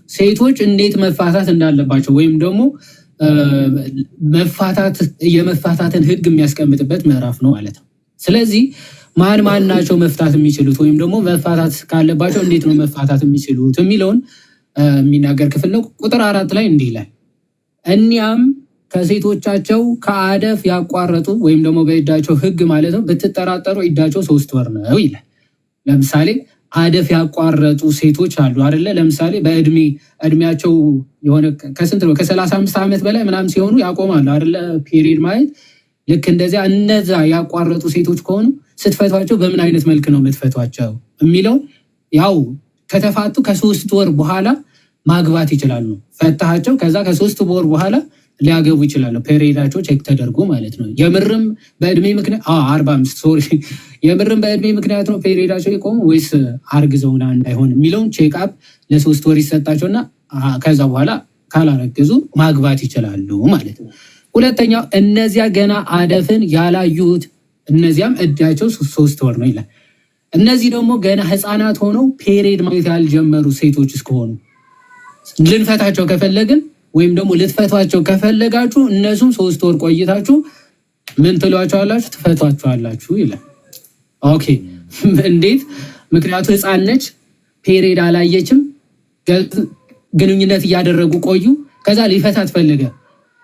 Speaker 3: ሴቶች እንዴት መፋታት እንዳለባቸው ወይም ደግሞ የመፋታትን ህግ የሚያስቀምጥበት ምዕራፍ ነው ማለት ነው። ስለዚህ ማን ናቸው መፍታት የሚችሉት ወይም ደግሞ መፋታት ካለባቸው እንዴት ነው መፋታት የሚችሉት የሚለውን የሚናገር ክፍል ነው። ቁጥር 4 ላይ እንዲህ ይላል፣ እኒያም ከሴቶቻቸው ከአደፍ ያቋረጡ ወይም ደግሞ በዕዳቸው ህግ ማለት ነው ብትጠራጠሩ ዕዳቸው 3 ወር ነው ይላል። ለምሳሌ አደፍ ያቋረጡ ሴቶች አሉ አይደለ? ለምሳሌ እድሜያቸው የሆነ ከስንት ነው ከ35 ዓመት በላይ ምናምን ሲሆኑ ያቆማሉ አይደለ? ፔሪድ ማየት ልክ እንደዚያ እነዛ ያቋረጡ ሴቶች ከሆኑ ስትፈቷቸው በምን አይነት መልክ ነው የምትፈቷቸው የሚለው ያው ከተፋቱ ከ3 ወር በኋላ ማግባት ይችላሉ። ፈታቸው ከዛ ከ3 ወር በኋላ ሊያገቡ ይችላሉ። ፔሪዳቸው ቼክ ተደርጎ ማለት ነው። የምርም በእድሜ ምክንያት 45 ሶሪ የምርም በእድሜ ምክንያት ነው ፔሪዳቸው የቆሙ ወይስ አርግዘውና እንዳይሆን የሚለውን ቼክ አፕ ለ3 ወር ይሰጣቸውና ከዛ በኋላ ካላረገዙ ማግባት ይችላሉ ማለት ነው። ሁለተኛው እነዚያ ገና አደፍን ያላዩት እነዚያም ዕዳቸው 3 ወር ነው ይላል። እነዚህ ደግሞ ገና ህፃናት ሆነው ፔሪድ ማየት ያልጀመሩ ሴቶች እስከሆኑ ልንፈታቸው ከፈለግን ወይም ደግሞ ልትፈቷቸው ከፈለጋችሁ እነሱም 3 ወር ቆይታችሁ ምን ትሏቸዋላችሁ? ትፈቷቸዋላችሁ ይላል። ኦኬ እንዴት? ምክንያቱ ህፃን ነች፣ ፔሪድ አላየችም፣ ግንኙነት እያደረጉ ቆዩ። ከዛ ሊፈታት ፈለገ፣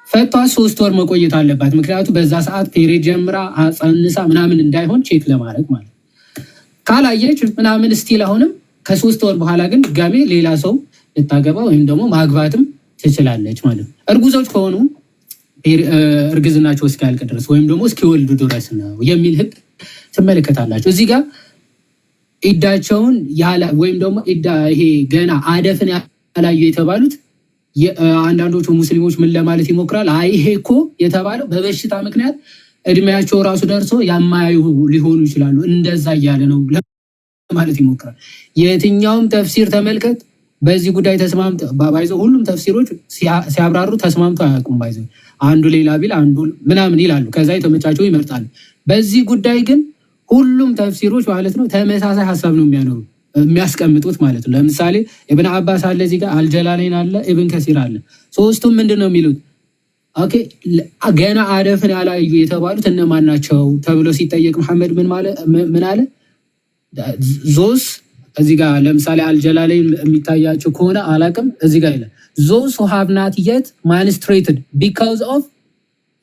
Speaker 3: ፈቷት 3 ወር መቆየት አለባት። ምክንያቱ በዛ ሰዓት ፔሪድ ጀምራ ጸንሳ ምናምን እንዳይሆን ቼክ ለማድረግ ማለት። ካላየች ምናምን ስቲል አሁንም ከ3 ወር በኋላ ግን ድጋሜ ሌላ ሰው ልታገባ ወይም ደግሞ ማግባትም ትችላለች ማለት ነው። እርጉዞች ከሆኑ እርግዝናቸው እስኪያልቅ ድረስ ወይም ደግሞ እስኪወልዱ ድረስ ነው የሚል ህግ ትመለከታላችሁ። እዚህ ጋር ኢዳቸውን ወይም ደግሞ ኢዳ ይሄ ገና አደፍን ያላዩ የተባሉት አንዳንዶቹ ሙስሊሞች ምን ለማለት ይሞክራል? አይ ይሄ እኮ የተባለው በበሽታ ምክንያት እድሜያቸው ራሱ ደርሶ ያማያዩ ሊሆኑ ይችላሉ፣ እንደዛ እያለ ነው ለማለት ይሞክራል። የትኛውም ተፍሲር ተመልከት፣ በዚህ ጉዳይ ተስማምተው ባይዘው ሁሉም ተፍሲሮች ሲያብራሩ ተስማምተው አያውቁም። ባይዘው አንዱ ሌላ ቢል አንዱ ምናምን ይላሉ፣ ከዛ የተመቻቸው ይመርጣሉ። በዚህ ጉዳይ ግን ሁሉም ተፍሲሮች ማለት ነው ተመሳሳይ ሀሳብ ነው የሚያስቀምጡት ማለት ነው። ለምሳሌ ኢብን አባስ አለ፣ እዚህ ጋር አልጀላሌን አለ፣ ኢብን ከሲር አለ። ሶስቱም ምንድን ነው የሚሉት? ኦኬ ገና አደፍን ያላዩ የተባሉት እነማን ናቸው ተብሎ ሲጠየቅ መሐመድ ምን አለ? ዞስ እዚህ ጋር ለምሳሌ አልጀላሌን የሚታያቸው ከሆነ አላቅም፣ እዚህ ጋር ይላል ዞስ who have not yet menstruated because of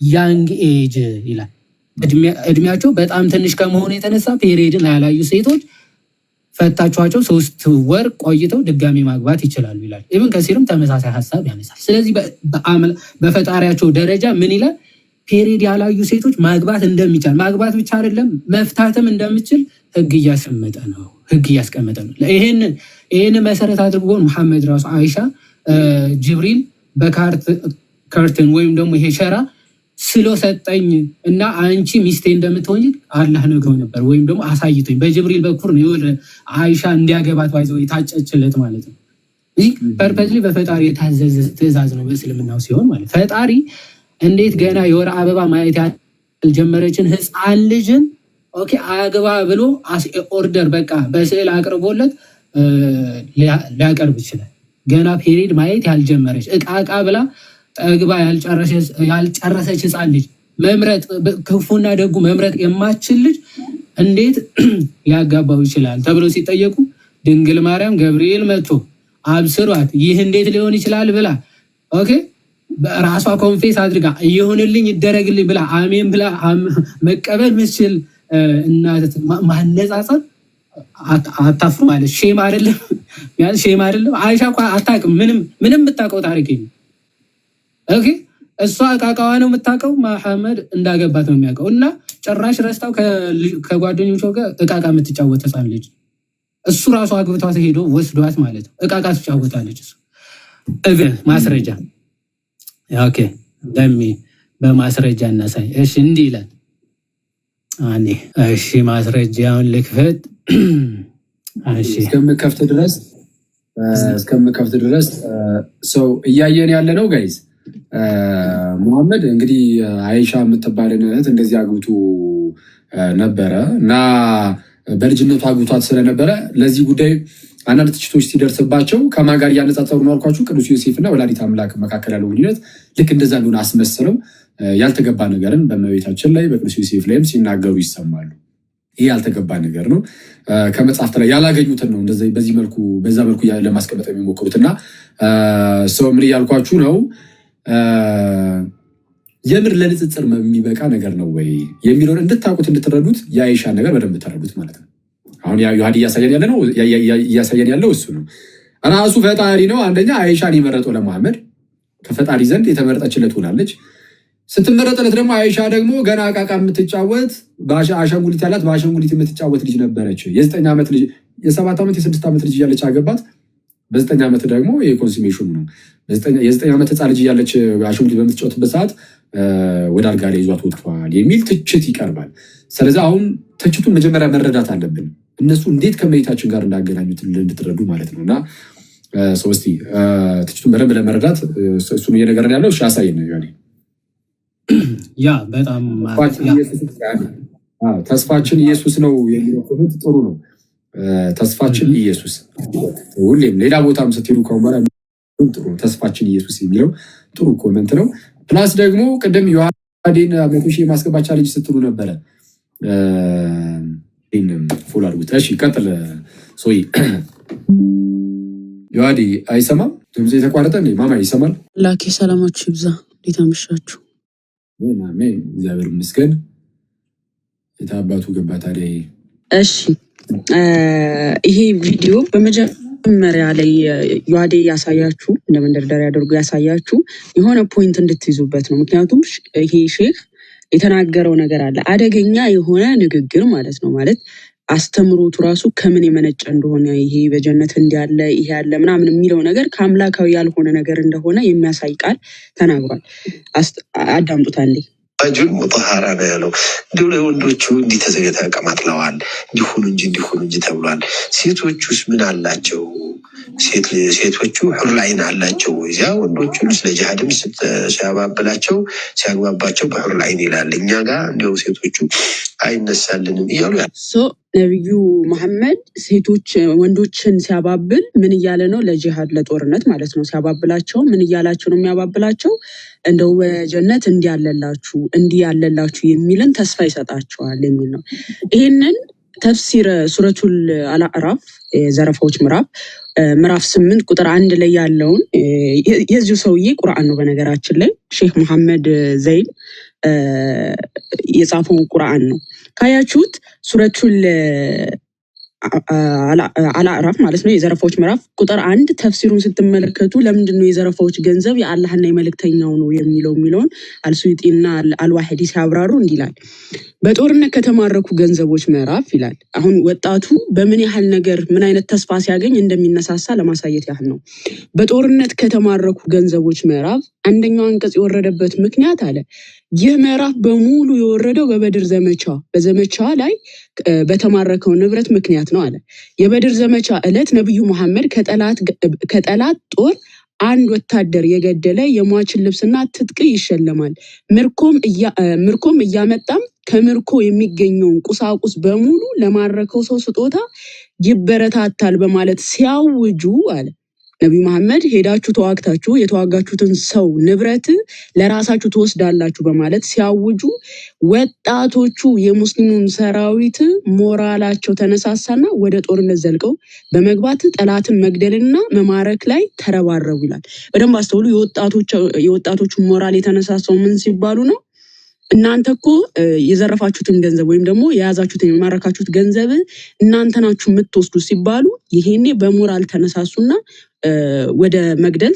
Speaker 3: young age ይላል። እድሜያቸው በጣም ትንሽ ከመሆኑ የተነሳ ፔሪድን ያላዩ ሴቶች ፈታችኋቸው 3 ወር ቆይተው ድጋሚ ማግባት ይችላሉ ይላል። ኢብን ከሲርም ተመሳሳይ ሀሳብ ያነሳል። ስለዚህ በፈጣሪያቸው ደረጃ ምን ይላል? ፔሪድ ያላዩ ሴቶች ማግባት እንደሚቻል፣ ማግባት ብቻ አይደለም መፍታትም እንደሚችል ህግ እያስቀመጠ ነው። ይሄን መሰረት አድርጎ መሐመድ ራሱ አይሻ ጅብሪል በካርተን ወይም ደግሞ ይሄ ሸራ ስሎ ሰጠኝ እና አንቺ ሚስቴ እንደምትሆኝ አላህ ነግሮ ነበር፣ ወይም ደግሞ አሳይቶኝ በጅብሪል በኩል ነው አይሻ እንዲያገባት ባይዘው የታጨችለት ማለት ነው። ይህ ፐርፐዝሊ በፈጣሪ የታዘዘ ትእዛዝ ነው በእስልምናው ሲሆን ማለት ፈጣሪ እንዴት ገና የወር አበባ ማየት ያልጀመረችን ህፃን ልጅን ኦኬ አገባ ብሎ ኦርደር በቃ በስዕል አቅርቦለት ሊያቀርብ ይችላል። ገና ፔሪድ ማየት ያልጀመረች እቃ ብላ ጠግባ ያልጨረሰች ህፃን ልጅ መምረጥ ክፉና ደጉ መምረጥ የማትችል ልጅ እንዴት ሊያጋባው ይችላል ተብሎ ሲጠየቁ ድንግል ማርያም ገብርኤል መጥቶ አብስሯት ይህ እንዴት ሊሆን ይችላል ብላ ኦኬ ራሷ ኮንፌስ አድርጋ ይሁንልኝ ይደረግልኝ ብላ አሜን ብላ መቀበል ምስል እናት ማነጻጸር አታፍሩ ማለት ሼም አይደለም? ያን ሼም አይደለም? አይሻ እኮ አታውቅም፣ ምንም የምታውቀው ታሪክ የለም። ኦኬ እሷ ቃቃዋ ነው የምታውቀው፣ መሐመድ እንዳገባት ነው የሚያውቀው። እና ጭራሽ ረስታው ከጓደኞቿ ጋር እቃቃ የምትጫወት ህፃን ልጅ እሱ ራሱ አግብቷት ሄዶ ወስዷት ማለት ነው። እቃቃ ትጫወታለች እሱ እብን ማስረጃ ኦኬ በማስረጃ እናሳይ። እሺ እንዲህ ይላል። እሺ ማስረጃውን ልክፈት። እሺ
Speaker 1: እስከምከፍት ድረስ ሰው እያየን ያለ ነው ጋይዝ። ሙሐመድ እንግዲህ አይሻ የምትባልን እህት እንደዚህ አግብቶ ነበረ እና በልጅነቱ አግብቷት ስለነበረ ለዚህ ጉዳይ አንዳንድ ትችቶች ሲደርስባቸው ከማን ጋር እያነጻጸሩ ነው አልኳችሁ? ቅዱስ ዮሴፍና ወላዲተ አምላክ መካከል ያለው ግንኙነት ልክ እንደዛ እንደሆነ አስመስለው ያልተገባ ነገርን በእመቤታችን ላይ በቅዱስ ዮሴፍ ላይም ሲናገሩ ይሰማሉ። ይህ ያልተገባ ነገር ነው። ከመጽሐፍት ላይ ያላገኙትን ነው በዛ መልኩ ለማስቀመጥ የሚሞክሩት እና ሰው ምን እያልኳችሁ ነው? የምር ለንጽጽር የሚበቃ ነገር ነው ወይ የሚለውን እንድታውቁት እንድትረዱት የአይሻን ነገር በደንብ ተረዱት ማለት ነው። አሁን ዮሐድ እያሳየን ያለው እሱ ነው። ራሱ ፈጣሪ ነው አንደኛ አይሻን የመረጠው ለመሐመድ ከፈጣሪ ዘንድ የተመረጠችለት ሆናለች። ስትመረጥለት ደግሞ አይሻ ደግሞ ገና አቃቃ የምትጫወት አሻንጉሊት ያላት በአሻንጉሊት የምትጫወት ልጅ ነበረች። የ9 ዓመት ልጅ የ7 ዓመት የ6 ዓመት ልጅ እያለች አገባት። በ9 ዓመት ደግሞ የኮንሱሜሽኑ ነው። የ9 ዓመት ህፃን ልጅ እያለች አሻንጉሊት በምትጫወትበት ሰዓት ወደ አልጋ ላይ ይዟት ወጥቷል የሚል ትችት ይቀርባል። ስለዚህ አሁን ትችቱን መጀመሪያ መረዳት አለብን። እነሱ እንዴት ከእመቤታችን ጋር እንዳገናኙት እንድትረዱ ማለት ነው። እና እስኪ ትችቱን በደንብ ለመረዳት እሱን እየነገረን ያለው አሳይን ነው።
Speaker 3: ያ በጣም
Speaker 1: ተስፋችን ኢየሱስ ነው የሚለው ኮመንት ጥሩ ነው። ተስፋችን ኢየሱስ ሁሌም ሌላ ቦታም ስትሄዱ ከሆነ ጥሩ ተስፋችን ኢየሱስ የሚለው ጥሩ ኮመንት ነው። ፕላስ ደግሞ ቅድም ዮሐዴን 100 ሺህ ማስገባቻ ልጅ ስትሉ ነበረ። ፉል አድርጉት። እሺ ቀጥል። ሶይ ዮሐዴ አይሰማም? ድምፅ የተቋረጠ እንዴ? ማማ ይሰማል?
Speaker 6: ላኪ ሰላማችሁ ይብዛ። እንዴት አመሻችሁ?
Speaker 1: አሜን፣ እግዚአብሔር ይመስገን። የታባቱ ገባ ታዲያ።
Speaker 6: እሺ ይሄ ቪዲዮ በመጀመሪያ ላይ ዮሐዴ ያሳያችሁ እንደ መንደርደሪያ አድርጎ ያሳያችሁ የሆነ ፖይንት እንድትይዙበት ነው። ምክንያቱም ይሄ ሼክ የተናገረው ነገር አለ፣ አደገኛ የሆነ ንግግር ማለት ነው። ማለት አስተምሮቱ ራሱ ከምን የመነጨ እንደሆነ ይሄ በጀነት እንዲያለ ይሄ ያለ ምናምን የሚለው ነገር ከአምላካዊ ያልሆነ ነገር እንደሆነ የሚያሳይ ቃል ተናግሯል። አዳምጡት አንዴ።
Speaker 4: አጁን ሙጠሃራ ነው ያለው። እንዲሁ ለወንዶቹ እንዲህ ተቀማጥለዋል፣ እንዲሆኑ እንጂ ተብሏል። ሴቶቹስ ምን አላቸው? ሴቶቹ ሁር ላይን አላቸው። እዚያ ወንዶቹ ስለ ጂሃድም ሲያባብላቸው ሲያግባባቸው በሁር ላይን ይላል። እኛ ጋር እንዲያው ሴቶቹ አይነሳልንም እያሉ
Speaker 6: ነቢዩ መሐመድ ሴቶች ወንዶችን ሲያባብል ምን እያለ ነው? ለጂሃድ ለጦርነት ማለት ነው። ሲያባብላቸው ምን እያላቸው ነው የሚያባብላቸው? እንደው በጀነት እንዲያለላችሁ የሚልን ተስፋ ይሰጣቸዋል የሚል ነው። ይህንን ተፍሲር ሱረቱል አልአዕራፍ የዘረፋዎች ምዕራፍ 8 ቁጥር 1 ላይ ያለውን የዚሁ ሰውዬ ቁርአን ነው። በነገራችን ላይ ሼክ መሐመድ ዘይን የጻፈው ቁርአን ነው። ካያችሁት ሱረቱል አልአዕራፍ ማለት ነው የዘረፋዎች ምዕራፍ ቁጥር 1 ተፍሲሩን ስትመለከቱ ለምንድነው የዘረፋዎች ገንዘብ የአላህና የመልእክተኛው ነው የሚለውን አልሱዩጢና አልዋሂዲ ሲያብራሩ እንዲላል። በጦርነት ከተማረኩ ገንዘቦች ምዕራፍ ይላል። አሁን ወጣቱ በምን ያህል ነገር ምን አይነት ተስፋ ሲያገኝ እንደሚነሳሳ ለማሳየት ያህል ነው። በጦርነት ከተማረኩ ገንዘቦች ምዕራፍ አንደኛው አንቀጽ የወረደበት ምክንያት አለ። ይህ ምዕራፍ በሙሉ የወረደው በበድር በዘመቻ ላይ በተማረከው ንብረት ምክንያት ነው አለ። የበድር ዘመቻ ዕለት ነብዩ መሐመድ ከጠላት ጦር አንድ ወታደር የገደለ የሟችን ልብስና ትጥቅ ይሸለማል። ምርኮም እያመጣም ከምርኮ የሚገኘውን ቁሳቁስ በሙሉ ለማረከው ሰው ስጦታ ይበረታታል በማለት ሲያውጁ አለ ነብዩ መሐመድ ሄዳችሁ ተዋግታችሁ የተዋጋችሁትን ሰው ንብረት ለራሳችሁ ትወስዳላችሁ በማለት ሲያውጁ ወጣቶቹ የሙስሊሙን ሰራዊት ሞራላቸው ተነሳሳና ወደ ጦርነት ዘልቀው በመግባት ጠላትን መግደልና መማረክ ላይ ተረባረቡ ይላል። በደንብ አስተውሉ። የወጣቶቹ ሞራል የተነሳሳው ምን ሲባሉ ነው? እናንተ እኮ የዘረፋችሁትን ገንዘብ ወይም ደግሞ የያዛችሁትን የማረካችሁት ገንዘብ እናንተ ናችሁ የምትወስዱ ሲባሉ ይሄኔ በሞራል ተነሳሱና ወደ መግደል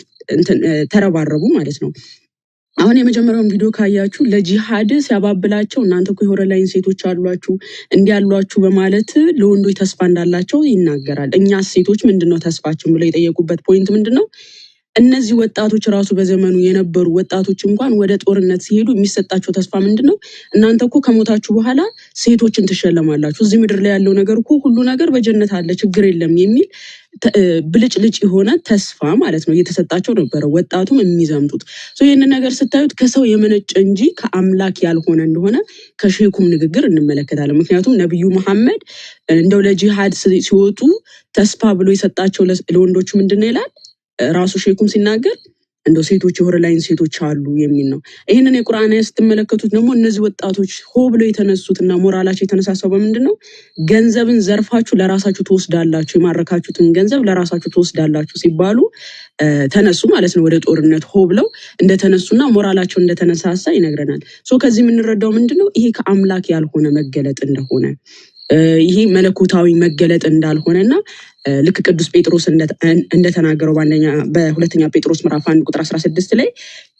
Speaker 6: ተረባረቡ ማለት ነው። አሁን የመጀመሪያውን ቪዲዮ ካያችሁ ለጂሃድ ሲያባብላቸው እናንተ እኮ የሆረ ላይን ሴቶች አሏችሁ እንዲያሏችሁ በማለት ለወንዶች ተስፋ እንዳላቸው ይናገራል። እኛ ሴቶች ምንድነው ተስፋችን ብለው የጠየቁበት ፖይንት ምንድነው? እነዚህ ወጣቶች ራሱ በዘመኑ የነበሩ ወጣቶች እንኳን ወደ ጦርነት ሲሄዱ የሚሰጣቸው ተስፋ ምንድነው? እናንተ እኮ ከሞታችሁ በኋላ ሴቶችን ትሸለማላችሁ፣ እዚህ ምድር ላይ ያለው ነገር እኮ ሁሉ ነገር በጀነት አለ፣ ችግር የለም የሚል ብልጭልጭ የሆነ ተስፋ ማለት ነው እየተሰጣቸው ነበረ ወጣቱም የሚዘምቱት። ይህንን ነገር ስታዩት ከሰው የመነጨ እንጂ ከአምላክ ያልሆነ እንደሆነ ከሼኩም ንግግር እንመለከታለን። ምክንያቱም ነብዩ መሐመድ እንደው ለጂሃድ ሲወጡ ተስፋ ብሎ የሰጣቸው ለወንዶቹ ምንድነው ይላል ራሱ ሼኩም ሲናገር እንደው ሴቶች የሆረ ላይን ሴቶች አሉ የሚል ነው። ይህንን የቁርአን ስትመለከቱት ደግሞ እነዚህ ወጣቶች ሆ ብለው የተነሱትና ሞራላቸው የተነሳሳው በምንድነው? ገንዘብን ዘርፋችሁ ለራሳችሁ ትወስዳላችሁ፣ የማረካችሁትን ገንዘብ ለራሳችሁ ትወስዳላችሁ ሲባሉ ተነሱ ማለት ነው። ወደ ጦርነት ሆ ብለው እንደተነሱና ሞራላቸው እንደተነሳሳ ይነግረናል። ከዚህ የምንረዳው ምንድነው? ይሄ ከአምላክ ያልሆነ መገለጥ እንደሆነ ይሄ መለኮታዊ መገለጥ እንዳልሆነና ልክ ቅዱስ ጴጥሮስ እንደተናገረው በሁለተኛ ጴጥሮስ ምዕራፍ 1 ቁጥር 16 ላይ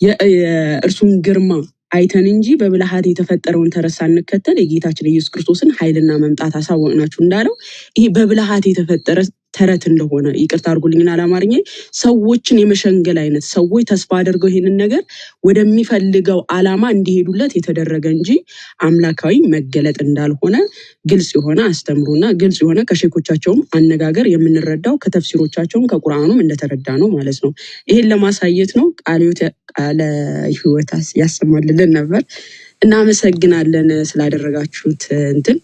Speaker 6: የእርሱን ግርማ አይተን እንጂ በብልሃት የተፈጠረውን ተረት ሳንከተል የጌታችን ኢየሱስ ክርስቶስን ኃይልና መምጣት አሳወቅናችሁ እንዳለው ይሄ በብልሃት የተፈጠረ ተረት እንደሆነ ይቅርታ አድርጉልኝና ለአማርኛ ሰዎችን የመሸንገል አይነት ሰዎች ተስፋ አድርገው ይሄንን ነገር ወደሚፈልገው ዓላማ እንዲሄዱለት የተደረገ እንጂ አምላካዊ መገለጥ እንዳልሆነ ግልጽ የሆነ አስተምሮና ግልጽ የሆነ ከሼኮቻቸውም አነጋገር የምንረዳው ከተፍሲሮቻቸውም ከቁርአኑም እንደተረዳ ነው ማለት ነው። ይሄን ለማሳየት ነው። ቃለ ሕይወት ያሰማልን ነበር። እናመሰግናለን ስላደረጋችሁት እንትን።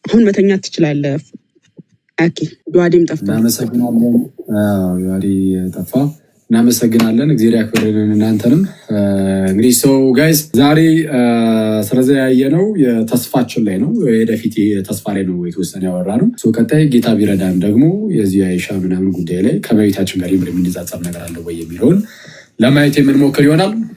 Speaker 6: አሁን መተኛት ትችላለህ። ኦኬ ዱአዴም ጠፋ።
Speaker 1: እናመሰግናለን። ዱአዴ ጠፋ። እናመሰግናለን። እግዚአብሔር ያክብርልን እናንተንም። እንግዲህ ጋይስ ዛሬ ስለዘያየነው የተስፋችን ላይ ነው፣ ወደፊት ተስፋ ላይ ነው የተወሰነ ያወራነው። ቀጣይ ጌታ ቢረዳን ደግሞ የዚህ አይሻ ምናምን ጉዳይ ላይ ከመቤታችን ጋር የምንጻጻፍ ነገር አለ ወይ የሚለውን ለማየት የምንሞክር ይሆናል።